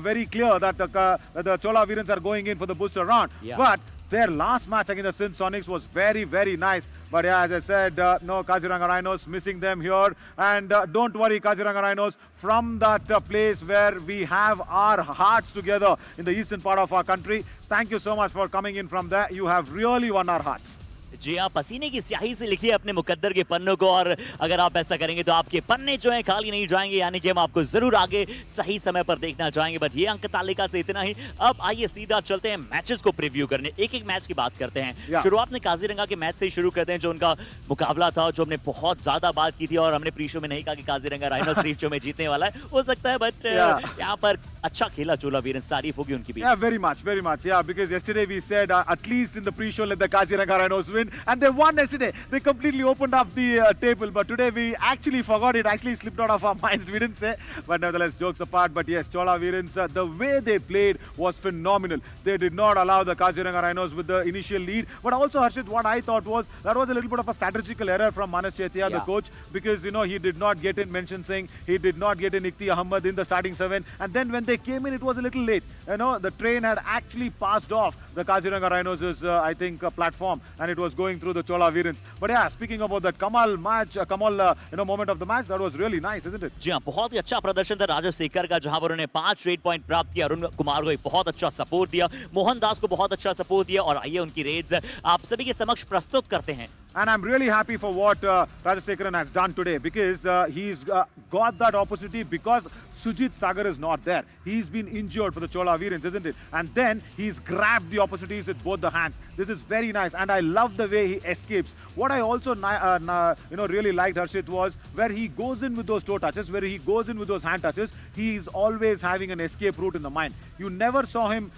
very clear that the Chola Veerans are going in for the booster round. But their last match against the Sindh was very, very nice. But yeah, as I said, no, Kaziranga Rhinos missing them here. And don't worry, Kaziranga Rhinos, from that place where we have our hearts together in the eastern part of our country, thank you so much for coming in from there. You have really won our hearts. जी हाँ, पसीने की स्याही से लिखिए अपने मुकद्दर के पन्नों को, और अगर आप ऐसा करेंगे तो आपके पन्ने जो हैं खाली नहीं जाएंगे, यानी कि हम आपको जरूर आगे सही समय पर देखना चाहेंगे। बट ये अंक तालिका से इतना ही। अब आइए सीधा चलते हैं मैचेस को प्रीव्यू करने, एक एक मैच की बात करते हैं। शुरुआत में काजीरंगा के मैच से ही शुरू करते हैं, जो उनका मुकाबला था, जो हमने बहुत ज्यादा बात की थी, और हमने प्री शो में नहीं कहा कि काजीरंगा राइनोस प्री शो में जीतने वाला है, हो सकता है, बट यहाँ पर अच्छा खेला चोला वीरंस, तारीफ होगी उनकी भी। Yeah, very much, yeah, because yesterday we said at least in the pre-show let the Kaziranga Rhinos win, and they won yesterday. They completely opened up the table, but today we actually forgot it, actually slipped out of our minds, we didn't say, but nevertheless, jokes apart. But yes, Chola Veerans, the way they played was phenomenal. They did not allow the Kaziranga Rhinos with the initial lead, but also Harshit, what I thought was that was a little bit of a strategical error from Manas Chetia, the coach, because he did not get in Mention Singh, he did not get in Ikti Ahmed in the starting 7, and then when they came in, it was a little late. The train had actually passed off the Kaziranga Rhinos' I think platform, and it was going through the Chola Veerans. But yeah, speaking about that Kamal moment of the match, that was really nice, isn't it? जी हाँ, बहुत ही अच्छा प्रदर्शन था राजस्थान का, जहां पर उन्होंने 5 straight point प्राप्त किया, अरुण कुमार को बहुत अच्छा सपोर्ट दिया, मोहन दास को बहुत अच्छा सपोर्ट दिया, और आइए उनकी रेड्स आप सभी के समक्ष प्रस्तुत करते हैं। And I'm really happy for what Rajasthan has done today, because he's got that opportunity because Sujit Sagar is not there. He's been injured for the Chola Veerans, isn't it? And then he's grabbed the opportunities with both the hands. This is very nice, and I love the way he escapes. What I also really liked, Harshit, was where he goes in with those toe touches, where he goes in with those hand touches. He's always having an escape route in the mind. You never saw him,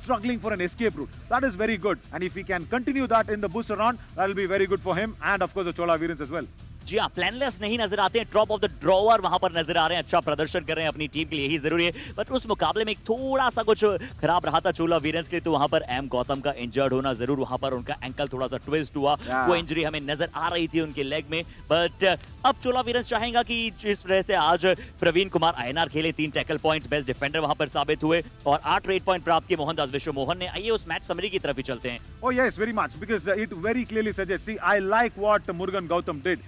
struggling for an escape route. That is very good, and if he can continue that in the booster round, that will be very good for him and of course the Chola Veerans as well. जी हाँ, प्लानलेस नहीं नजर आते हैं, top of the drawer वहां पर नजर आ रहे हैं, अच्छा प्रदर्शन कर रहे हैं अपनी टीम के लिए, यही जरूरी है। बट उस मुकाबले में थोड़ा सा कुछ खराब रहा था चोला वीरंस के लिए, तो वहां पर एम गौतम का इंजर्ड होना जरूर, वहां पर उनका एंकल थोड़ा सा ट्विस्ट हुआ, वो इंजरी हमें नजर आ रही थी उनके लेग में। बट अब चोला वीरंस चाहेगा कि जिस तरह से आज प्रवीण कुमार आयनार खेले, 3 टैकल पॉइंट्स, बेस्ट डिफेंडर वहां पर साबित हुए, और 8 रेड पॉइंट प्राप्त किए मोहनदास विश्व मोहन ने। आइए उस मैच समरी की तरफ ही चलते हैं। Oh yes, very much, because it very clearly suggests, see, I like what Murugan Gautam did.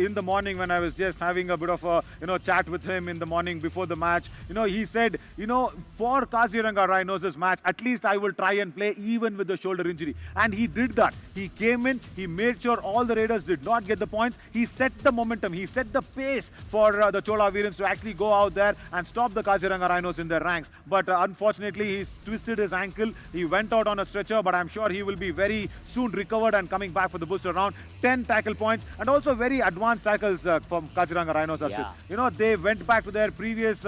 in the morning when I was just having a bit of a, chat with him in the morning before the match, he said, for Kaziranga Rhinos' match, at least I will try and play even with the shoulder injury. And he did that. He came in, he made sure all the Raiders did not get the points. He set the momentum, he set the pace for the Chola Veerans to actually go out there and stop the Kaziranga Rhinos in their ranks. But unfortunately, he twisted his ankle. He went out on a stretcher, but I'm sure he will be very soon recovered and coming back for the booster round. 10 tackle points and also very advanced tackles from Kaziranga Rhinos. Yeah. They went back to their previous,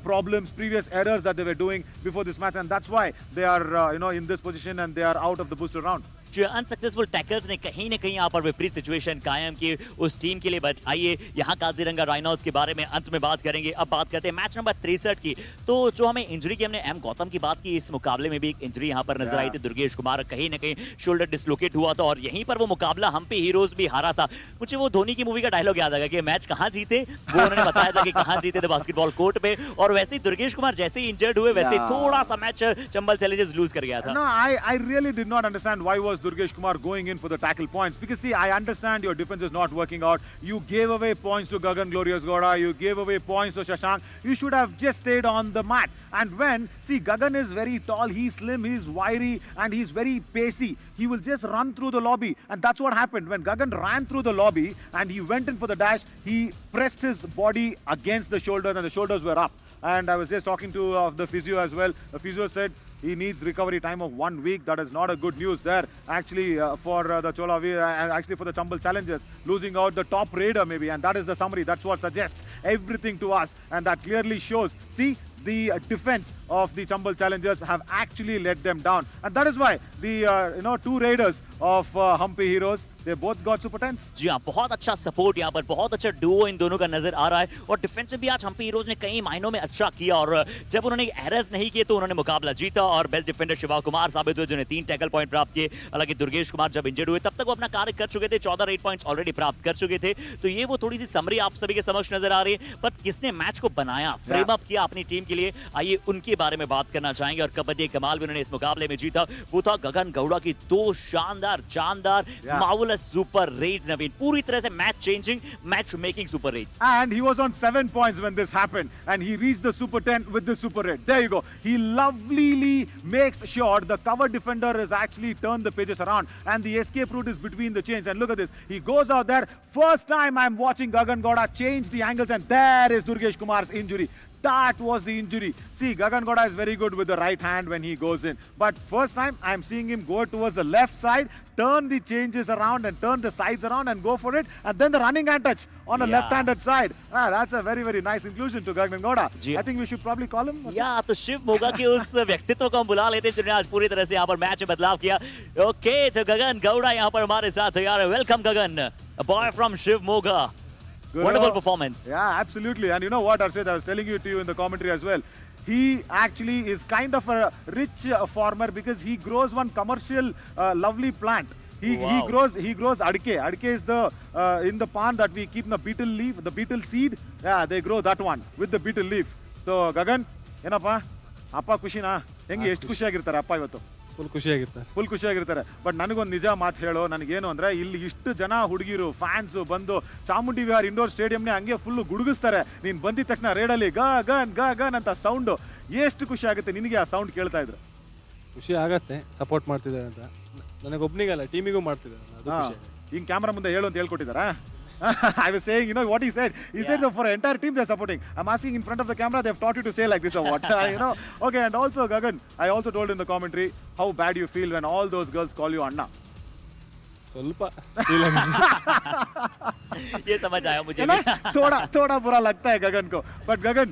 problems, previous errors that they were doing before this match, and that's why they are, in this position and they are out of the booster round. जो unsuccessful tackles ने कहीं ना कहीं यहाँ पर विपरीत situation कायम की उस टीम के लिए। बट आइए यहाँ काजीरंगा राइनोस के बारे में अंत में बात करेंगे। अब बात करते हैं मैच नंबर 63 की। तो जो हमें इंजरी की, हमने एम गौतम की बात की, इस मुकाबले में भी एक इंजरी यहाँ पर नजर आई थी। दुर्गेश कुमार कहीं ना कहीं शोल्डर डिसलोकेट हुआ था और यहीं पर वो मुकाबला हम्पी हीरोज भी हारा था। मुझे वो धोनी की मूवी का डायलॉग याद आ गया कि मैच कहाँ जीते, वो उन्होंने बताया था कि कहाँ जीते थे, बास्केटबॉल कोर्ट पे। और वैसे ही दुर्गेश कुमार जैसे ही इंजर्ड हुए वैसे थोड़ा सा मैच चंबल चैलेंजर्स लूज कर गया था। No, I really did not understand why was Durgesh Kumar going in for the tackle points, because see, I understand your defense is not working out. You gave away points to Gagan Glorious Goda, you gave away points to Shashank. You should have just stayed on the mat. And when, see, Gagan is very tall, he's slim, he's wiry, and he's very pacey. He will just run through the lobby. And that's what happened. When Gagan ran through the lobby and he went in for the dash, he pressed his body against the shoulders and the shoulders were up. And I was just talking to the physio as well. The physio said he needs recovery time of 1 week. That is not a good news there. Actually, for the Chola Veer and actually for the Chambal challengers, losing out the top raider maybe. And that is the summary. That's what suggests everything to us. And that clearly shows, see, the defense of the Chambal challengers have actually let them down. And that is why the, two raiders of Hampi Heroes, they both got super 10. जी हाँ, बहुत अच्छा support यहाँ पर, बहुत अच्छा Duo इन दोनों का नजर आ रहा है। और डिफेंस में भी आज हम्पी हीरोज ने कई मायनों में अच्छा किया और जब उन्होंने एरर्स नहीं किए तो उन्होंने मुकाबला जीता और बेस्ट डिफेंडर शिवा कुमार साबित हुए जिन्होंने 3 टैकल पॉइंट प्राप्त किए। हालांकि दुर्गेश कुमार जब इंजर्ड हुए तब तक वो अपना कार्य कर चुके थे, 14 रेड पॉइंट्स ऑलरेडी प्राप्त कर चुके थे। तो ये वो थोड़ी सी समरी आप सभी के समक्ष नजर आ रही है। बट किसने मैच को बनाया, फ्रेम अप किया अपनी टीम के लिए, आइए उनके बारे में बात करना चाहेंगे। और कबड्डी कमाल भी उन्होंने इस मुकाबले में जीता, वो था गगन गौड़ा की 2 शानदार जानदार मार्वेलस सुपर रेड्स। नवीन, पूरी तरह से match changing, match making super raids. And he was on 7 points when this happened and he reached the super 10 with the super red. There you go. He lovelily makes sure the cover defender is actually turned the pages around and the escape route is between the chains. And look at this. He goes out there. First time I'm watching Gagan Gowda change the angles and there is Durgesh Kumar's injury. That was the injury. See, Gagan Gowda is very good with the right hand when he goes in. But first time, I'm seeing him go towards the left side, turn the changes around and turn the sides around and go for it. And then the running hand touch on the left-handed side. That's a very, very nice inclusion to Gagan Gowda. I think we should probably call him. या तो शिव मोगा के उस व्यक्तित्व को हम बुला लेते हैं जिन्होंने आज पूरी तरह से यहाँ पर मैच में बदलाव किया। ओके, तो गगन गौड़ा यहाँ पर हमारे साथ है यार। Welcome Gagan, a boy from Shiv Moga. Good. Wonderful performance. Yeah, absolutely. And you know what, Arshad, I was telling you to you in the commentary as well. He actually is kind of a rich farmer because he grows one commercial lovely plant. He grows adke. Adke is the in the pond that we keep in the beetle leaf, the beetle seed. Yeah, they grow that one with the beetle leaf. So Gagan, ಏನಪ್ಪ ಅಪ್ಪ ಖುಷಿನಾ? ಹೆಂಗೆ ಎಷ್ಟು ಖುಷಿಯಾಗಿರ್ತಾರೆ ಅಪ್ಪ ಇವತ್ತು? Full ಖುಷಿಯಾಗಿರ್ತಾರೆ. But ನನಗೊಂದು ನಿಜ ಮಾತು ಹೇಳೋ, ನನಗೇನು ಅಂದ್ರೆ ಇಲ್ಲಿ ಇಷ್ಟು ಜನ ಹುಡುಗಿರು ಫ್ಯಾನ್ಸ್ ಬಂದು ಚಾಮುಂಡಿ ವಿಹಾರ್ ಇಂಡೋರ್ ಸ್ಟೇಡಿಯಂನೇ ಹಂಗೆ ಫುಲ್ ಗುಡುಗಿಸ್ತಾರೆ. ನೀನು ಬಂದಿದ ತಕ್ಷಣ ರೇಡಲ್ಲಿ ಗನ್ ಅಂತ ಸೌಂಡು ಎಷ್ಟು ಖುಷಿ ಆಗುತ್ತೆ ನಿನಗೆ ಆ ಸೌಂಡ್ ಕೇಳ್ತಾ ಇದ್ರೆ? ಖುಷಿ ಆಗತ್ತೆ, ಸಪೋರ್ಟ್ ಮಾಡ್ತಿದ್ದಾರೆ ಅಂತ. ನನಗೊಬ್ಬನಿಗಲ್ಲ, ಟೀಮಿಗೂ ಮಾಡ್ತಿದ್ದಾರೆ. ಅದು ಖುಷಿ. ಹಿಂಗೆ ಕ್ಯಾಮ್ರಾ ಮುಂದೆ ಹೇಳು ಅಂತ ಹೇಳ್ಕೊಟ್ಟಿದ್ದಾರಾ? I was saying, you know what he said? He said for an entire team they're supporting. I'm asking in front of the camera, they've taught you to say like this or what? Okay, and also Gagan, I also told in the commentary how bad you feel when all those girls call you Anna. ಸ್ವಲ್ಪ ये समझ आया मुझे थोड़ा बुरा लगता है गगन को. बट गगन,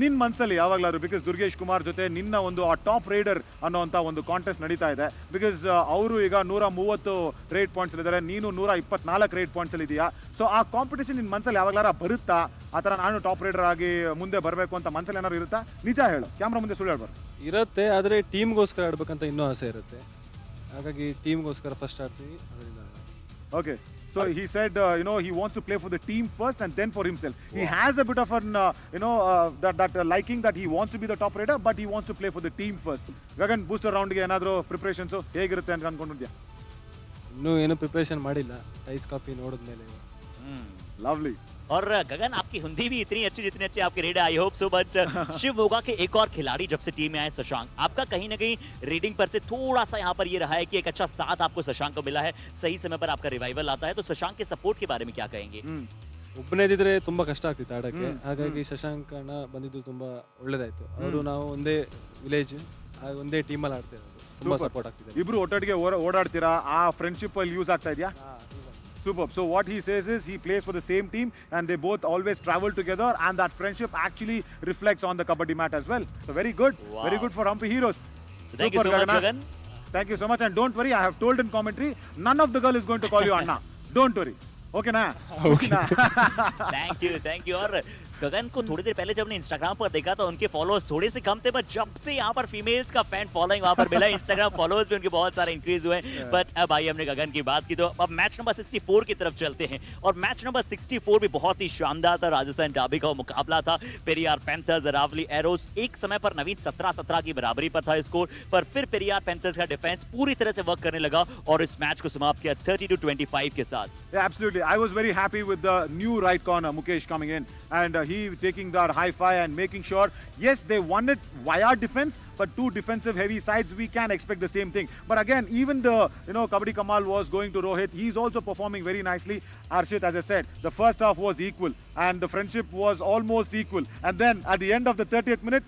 ನಿನ್ ಮನಸ್ಸಲ್ಲಿ ಯಾವಾಗಲಾದ್ರು, ಬಿಕಾಸ್ ದುರ್ಗೇಶ್ ಕುಮಾರ್ ಜೊತೆ ನಿನ್ನ ಒಂದು ಆ ಟಾಪ್ ರೈಡರ್ ಅನ್ನೋಂಥ ಒಂದು ಕಾಂಟೆಸ್ಟ್ ನಡೀತಾ ಇದೆ, ಬಿಕಾಸ್ ಅವರು ಈಗ 130 ರೇಟ್ ಪಾಯಿಂಟ್ಸ್ ಇದ್ದಾರೆ, ನೀನು 124 ರೇಟ್ ಪಾಯಿಂಟ್ಸ್ ಅಲ್ಲಿ ಇದೆಯಾ. ಸೊ ಆ ಕಾಂಪಿಟೇಷನ್ ನಿನ್ ಮನಸ್ಸಲ್ಲಿ ಯಾವಾಗಲಾರ ಬರುತ್ತಾ? ಆ ಥರ ನಾನು ಟಾಪ್ ರೈಡರ್ ಆಗಿ ಮುಂದೆ ಬರಬೇಕು ಅಂತ ಮನಸ್ಸಲ್ಲಿ ಏನಾದ್ರು ಇರುತ್ತಾ? ನಿಜ ಹೇಳು, ಕ್ಯಾಮ್ರಾ ಮುಂದೆ ಸುಳ್ಳು ಹೇಳ್ಬಾರ್ದು. ಇರುತ್ತೆ, ಆದರೆ ಟೀಮ್ಗೋಸ್ಕರ ಆಡ್ಬೇಕಂತ ಇನ್ನೂ ಆಸೆ ಇರುತ್ತೆ. ಹಾಗಾಗಿ ಟೀಮ್ಗೋಸ್ಕರ ಫಸ್ಟ್ ಆಡ್ತೀವಿ. Okay, so he said, he wants to play for the team first and then for himself. He has a bit of an, that liking that he wants to be the top raider, but he wants to play for the team first. Gagan, booster round ಗೆ ಏನಾದರೂ preparations ಹೇಗಿರುತ್ತೆ ಅಂತ ಅನ್ಕೊಂಡಿದ್ಯಾ? ಇನ್ನೂ ಏನು preparation ಮಾಡಿಲ್ಲ, ties copy ನೋಡಿದ್ಮೇಲೆ Lovely. और गगन, आपकी हिंदी भी इतनी अच्छी जितनी अच्छी आपके raid, I hope so. But Shivamogga के एक और खिलाड़ी जब से टीम में आए, शशांक, आपका कहीं ना कहीं रीडिंग पर से थोड़ा सा यहाँ पर ये रहा है कि एक अच्छा साथ आपको शशांक को मिला है, सही समय पर आपका रिवाइवल आता है, तो शशांक के सपोर्ट के बारे में क्या कहेंगे? ಒಬ್ಬನೇ ಇದ್ದಿದ್ರೆ ತುಂಬಾ ಕಷ್ಟ ಆಗ್ತಿತ್ತು ಆಡಕ್ಕೆ, ಹಾಗಾಗಿ ಶಶಾಂಕ್ ಅಣ್ಣ ಬಂದಿದ್ದು ತುಂಬಾ ಒಳ್ಳೇದಾಯ್ತು. ಅವರು ನಾವು ಒಂದೇ ವಿಲೇಜ್ ಒಂದೇ ಟೀಮಲ್ಲಿ ಆಡ್ತಾ ಇರೋದು, ತುಂಬಾ ಸಪೋರ್ಟ್ ಆಗ್ತಿದೆ. ಇಬ್ರು ಒಟ್ಟೊಟ್ಟಿಗೆ ಓಡಾಡ್ತೀರಾ, ಆ ಫ್ರೆಂಡ್ಶಿಪ್ ಅಲ್ಲಿ ಯೂಸ್ ಆಗ್ತಾ ಇದೆಯಾ? Superb. So what he says is he plays for the same team and they both always travel together, and that friendship actually reflects on the Kabaddi mat as well. So very good. Wow. Very good for Hampi Heroes. Thank you so much, Gagan. Thank you so much, and don't worry, I have told in commentary, none of the girl is going to call you Anna. Don't worry. Okay na? Okay. Thank you. और गगन को थोड़ी देर पहले जब हमने Instagram पर देखा तो उनके फॉलोअर्स थोड़े से कम थे, बट जब से यहाँ पर फीमेल्स का फैन फॉलोइंग वहाँ पर मिला, इंस्टाग्राम फॉलोअर्स भी उनके बहुत सारे इंक्रीज हुए. बट अब भाई हमने गगन की बात की तो अब मैच नंबर 64 की तरफ चलते हैं. और मैच नंबर 64 भी बहुत ही शानदार था. राजस्थान डाबी का मुकाबला था. Periyar Panthers Aravalli Arrows. एक समय पर नवीन 17-17 की बराबरी पर था स्कोर, पर फिर पेरियार पैंथर्स का डिफेंस पूरी तरह से वर्क करने लगा और इस मैच को समाप्त किया 30-25 के साथ. Yeah, absolutely. I was very happy with the new right corner Mukesh coming in, and he taking the hi-fi and making sure, yes, they won it via defense, but two defensive heavy sides, we can expect the same thing. But again, even the Kabaddi Kamal was going to Rohit, he's also performing very nicely. Arshit, as I said, the first half was equal and the friendship was almost equal, and then at the end of the 30th minute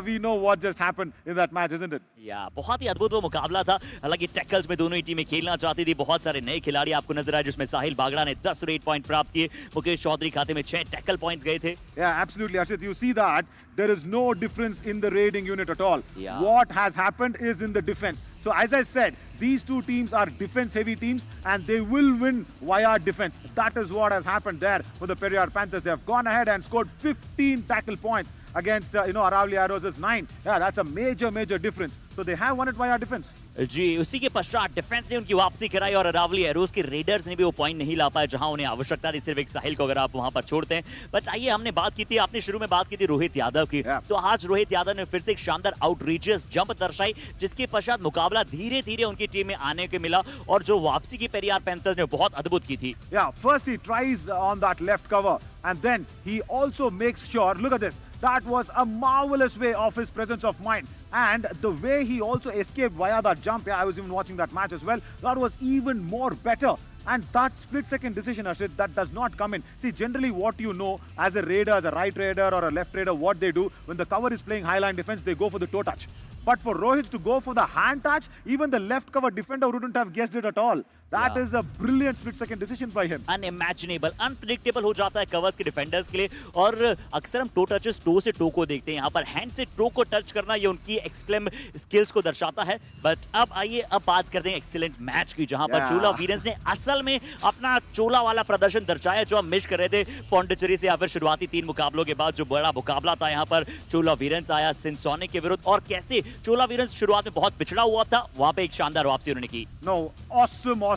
we know what just happened in that match, isn't it? या बहुत ही अद्भुत वो मुकाबला था. हालांकि tackles में दोनों ही टीमें खेलना चाहती थी. बहुत सारे नए खिलाड़ी आपको नजर आए, जिसमें साहिल बागड़ा ने 10 रेड पॉइंट प्राप्त किए. मुकेश चौधरी खाते में 6 टैकल पॉइंट्स गए थे. Yeah, absolutely, Arshit. You see that there is no difference in the raiding unit at all. Yeah. What has happened is in the defense. So as I said, these two teams are defense heavy teams and they will win via defense. That is what has happened there for the Periyar Panthers. They have gone ahead and scored 15 tackle points against Aravalli Heroes' 9. Yeah, that's a major difference. So they have won it via defense. जी, उसी के पश्चात defence ने उनकी वापसी कराई और Aravalli arrows के readers ने भी वो पॉइंट नहीं ला पाए जहां उन्हें आवश्यकता थी, सिर्फ एक साहिल को अगर आप वहां पर छोड़ते हैं. बट आइए, हमने बात की थी, आपने शुरू में बात की थी रोहित यादव की, तो आज रोहित यादव ने फिर से एक शानदार आउटरीचियस जंप दर्शाई, जिसके पश्चात मुकाबला धीरे धीरे उनकी टीम में आने को मिला और जो वापसी की पेरियार पैंथर्स ने बहुत अद्भुत की थी. Yeah, first he tries on that left cover and then he also makes sure, look at this, that was a marvelous way of his presence of mind, and the way he also escaped via that jump. Yeah, I was even watching that match as well. That was even more better. And that split-second decision, Arshit, that does not come in. See, generally what you know as a raider, as a right raider or a left raider, what they do, when the cover is playing high line defense, they go for the toe touch. But for Rohit to go for the hand touch, even the left cover defender wouldn't have guessed it at all. That is a brilliant split-second decision by him. Unimaginable, unpredictable हो जाता है covers के defenders के लिए. और अक्सर हम to touches to से टो को देखते हैं, यहाँ पर हैंड से टो को टच करना ये उनकी एक्सट्रीम स्किल्स को दर्शाता है. बट अब आइए, अब बात करते हैं एक्सीलेंट मैच की, जहां पर चोला वीरेंस ने असल में अपना चोला वाला प्रदर्शन दर्शाया जो हम मिस कर रहे थे पौंडीचेरी से, या फिर शुरुआती 3 मुकाबलों के बाद जो बड़ा मुकाबला था यहाँ पर चोला वीरेंस आया सिंध के विरुद्ध, और कैसे चोला वीरेंस शुरुआत में बहुत पिछड़ा हुआ था, वहां पे एक शानदार वापसी उन्होंने की. No,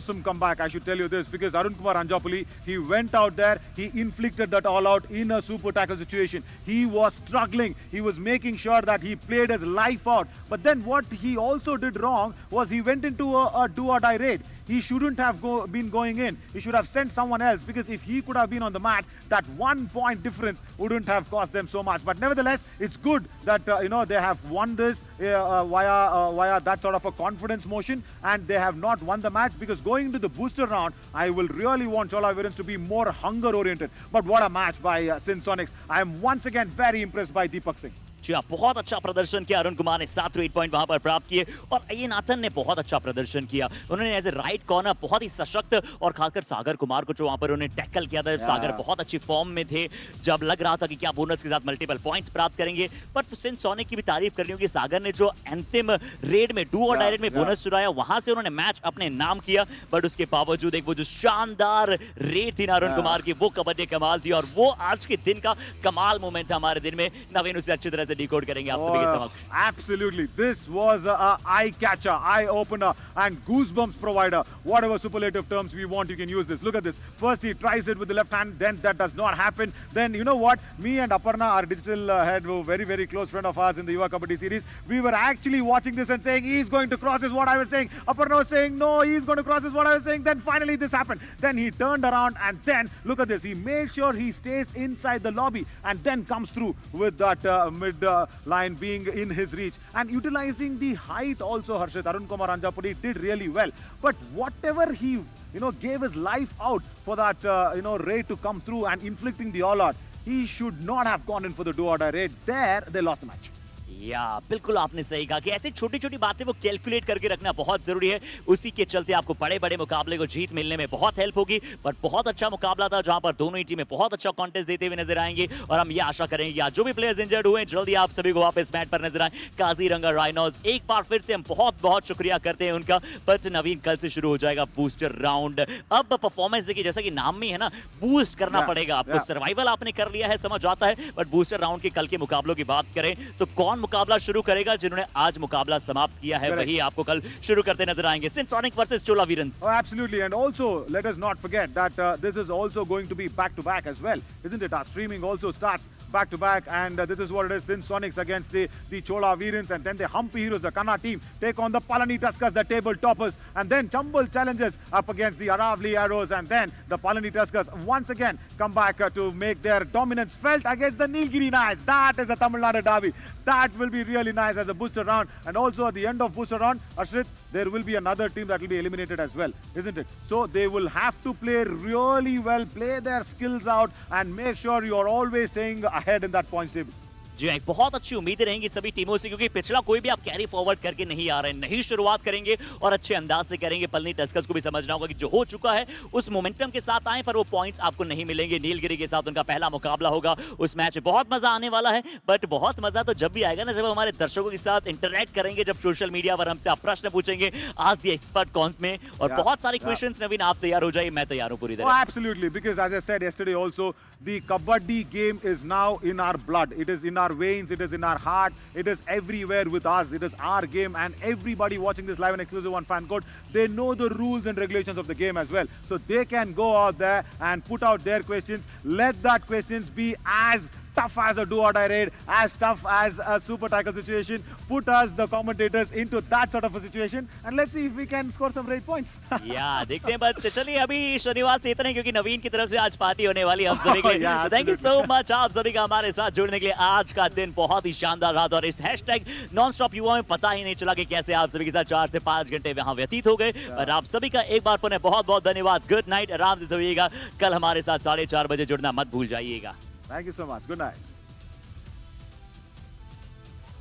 awesome comeback, I should tell you this, because Arun Kumar Anjapuli, he went out there, he inflicted that all out in a super tackle situation. He was struggling, he was making sure that he played his life out, but then what he also did wrong was he went into a do-or-die raid. He shouldn't have been going in. He should have sent someone else, because if he could have been on the mat, that 1 point difference wouldn't have cost them so much. But nevertheless, it's good that they have won this via that sort of a confidence motion, and they have not won the match, because going into the booster round, I will really want Chola Veerans to be more hunger oriented. But what a match by Sindh Sonics. I am once again very impressed by Deepak Singh. बहुत अच्छा प्रदर्शन किया अरुण कुमार ने, 7 red point वहां पर प्राप्त किए. और अये नाथन ने बहुत अच्छा प्रदर्शन किया. उन्होंने एज ए राइट कॉर्नर बहुत ही सशक्त, और खासकर सागर कुमार को जो वहां पर उन्होंने टैकल किया था, सागर बहुत अच्छी फॉर्म में थे, जब लग रहा था कि क्या बोनस के साथ मल्टीपल पॉइंट्स प्राप्त करेंगे. पर सिंध सोनिक की भी तारीफ करनी होगी, सागर ने जो अंतिम रेड में डू और डायरेक्ट में बोनस चुराया, वहां से उन्होंने मैच अपने नाम किया. बट उसके बावजूद एक वो जो शानदार रेड थी ना अरुण कुमार की, वो कबड्डी कमाल थी, और वो आज के दिन का कमाल मोमेंट था हमारे दिन में. नवीन उसे अच्छी तरह से से डिकोड करेंगे आप सभी के समक्ष। Absolutely, this was a eye catcher, eye opener, and goosebumps provider. Whatever superlative terms we want, you can use this. Look at this. First he tries it with the left hand, then that does not happen. Then you know what? Me and Aparna, our digital head, who very very close friend of ours in the Yuva Kabaddi series, we were actually watching this and saying he's going to cross is what I was saying. Aparna was saying no, he's going to cross is what I was saying. Then finally this happened. Then he turned around and then look at this. He made sure he stays inside the lobby and then comes through with that mid line being in his reach and utilizing the height also. Harshit, Arun Kumar Anjapudi did really well. But whatever he gave his life out for that raid to come through and inflicting the all out, he should not have gone in for the do or die raid. There they lost the match. या बिल्कुल आपने सही कहा कि ऐसी छोटी छोटी बातें वो कैलकुलेट करके रखना बहुत जरूरी है। उसी के चलते आपको बड़े बड़े मुकाबले को जीत मिलने में बहुत हेल्प होगी। बट बहुत अच्छा मुकाबला था जहां पर दोनों ही टीमें बहुत अच्छा कॉन्टेस्ट देते हुए नजर आएंगे और हम ये आशा करेंगे कि जो भी प्लेयर्स इंजर्ड हुए जल्दी आप सभी को वापस मैच पर नजर आए। काजीरंगा राइनोस एक बार फिर से हम बहुत बहुत शुक्रिया करते हैं उनका। बट नवीन कल से शुरू हो जाएगा बूस्टर राउंड। अब परफॉर्मेंस देखिए जैसा कि नाम में है ना, बूस्ट करना पड़ेगा आपको। सर्वाइवल आपने कर लिया है समझ आता है, बट बूस्टर राउंड के कल के मुकाबलों की बात करें तो कौन मुकाबला शुरू करेगा? जिन्होंने आज मुकाबला समाप्त किया है वही आपको कल शुरू करते नजर आएंगे। Sindh sonic versus Chola Veerans. Oh, absolutely, and also let us not forget that this is also going to be back to back as well, isn't it? Our streaming also starts back to back, and this is what it is. Then Sonics against the Chola Veerans, and then the Hampi Heroes, the Kannada team, take on the Palani Tuskers, the table toppers, and then Chambal challenges up against the Aravalli Heroes, and then the Palani Tuskers once again come back to make their dominance felt against the Nilgiri Knights. That is a Tamil Nadu derby. That will be really nice as a booster round, and also at the end of booster round, Ashrit, there will be another team that will be eliminated as well, isn't it? So they will have to play really well, play their skills out, and make sure you are always staying ahead in that points table. जी हाँ, बहुत अच्छी उम्मीदें रहेंगी सभी टीमों से क्योंकि पिछला कोई भी आप कैरी फॉरवर्ड करके नहीं आ रहे हैं। नहीं शुरुआत करेंगे और अच्छे अंदाज से करेंगे। पलनी टस्कर्स को भी समझना होगा कि जो हो चुका है उस मोमेंटम के साथ आए, पर वो पॉइंट्स आपको नहीं मिलेंगे। नीलगिरी के साथ उनका पहला मुकाबला होगा, उस मैच में बहुत मजा आने वाला है। बट बहुत मजा तो जब भी आएगा ना, जब हमारे दर्शकों के साथ इंटरेक्ट करेंगे, जब सोशल मीडिया पर हमसे आप प्रश्न पूछेंगे आज द एक्सपर्ट कॉन्ट में, और बहुत सारे क्वेश्चंस। नवीन आप तैयार हो जाइए, मैं तैयार हूं पूरी तरह। Absolutely, because as I said yesterday also, the Kabaddi game is now in our blood. It is in our veins, it is in our heart, it is everywhere with us. It is our game, and everybody watching this live and exclusive on Fan Code, they know the rules and regulations of the game as well. So they can go out there and put out their questions. Let that questions be as tough as a do-or-die raid, as tough as a super tackle situation. Put us, the commentators, into that sort of a situation, and let's see if we can score some raid points. या देखते हैं। बस चलिए अभी शनिवार से इतना ही, क्योंकि नवीन की तरफ से आज पार्टी होने वाली है हम सभी के लिए। थैंक यू सो मच आप सभी का हमारे साथ जुड़ने के लिए। आज का दिन बहुत ही शानदार रहा और इस हैशटैग नॉन स्टॉप युवा में पता ही नहीं चला कि कैसे आप सभी के साथ 4 से 5 घंटे वहां व्यतीत हो गए। और आप सभी का एक बार पुनः बहुत बहुत धन्यवाद। गुड नाइट, आराम से सोइएगा। कल हमारे साथ 4:30 बजे जुड़ना मत भूल जाइएगा। Thank you so much. Good night.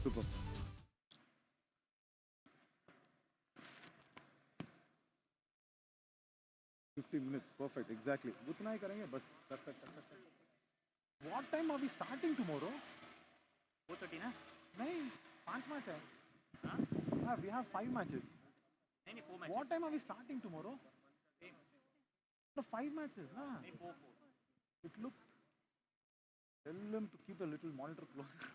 Super. minutes, perfect, exactly. उतना ही करेंगे बस। What time are we starting tomorrow? 4:30 ना? नहीं, 5 मैच है। हाँ, we have 5 matches. नहीं 4 matches. What time are we starting tomorrow? The 5 matches, ना? 4. It looked. Tell them to keep a little monitor closer.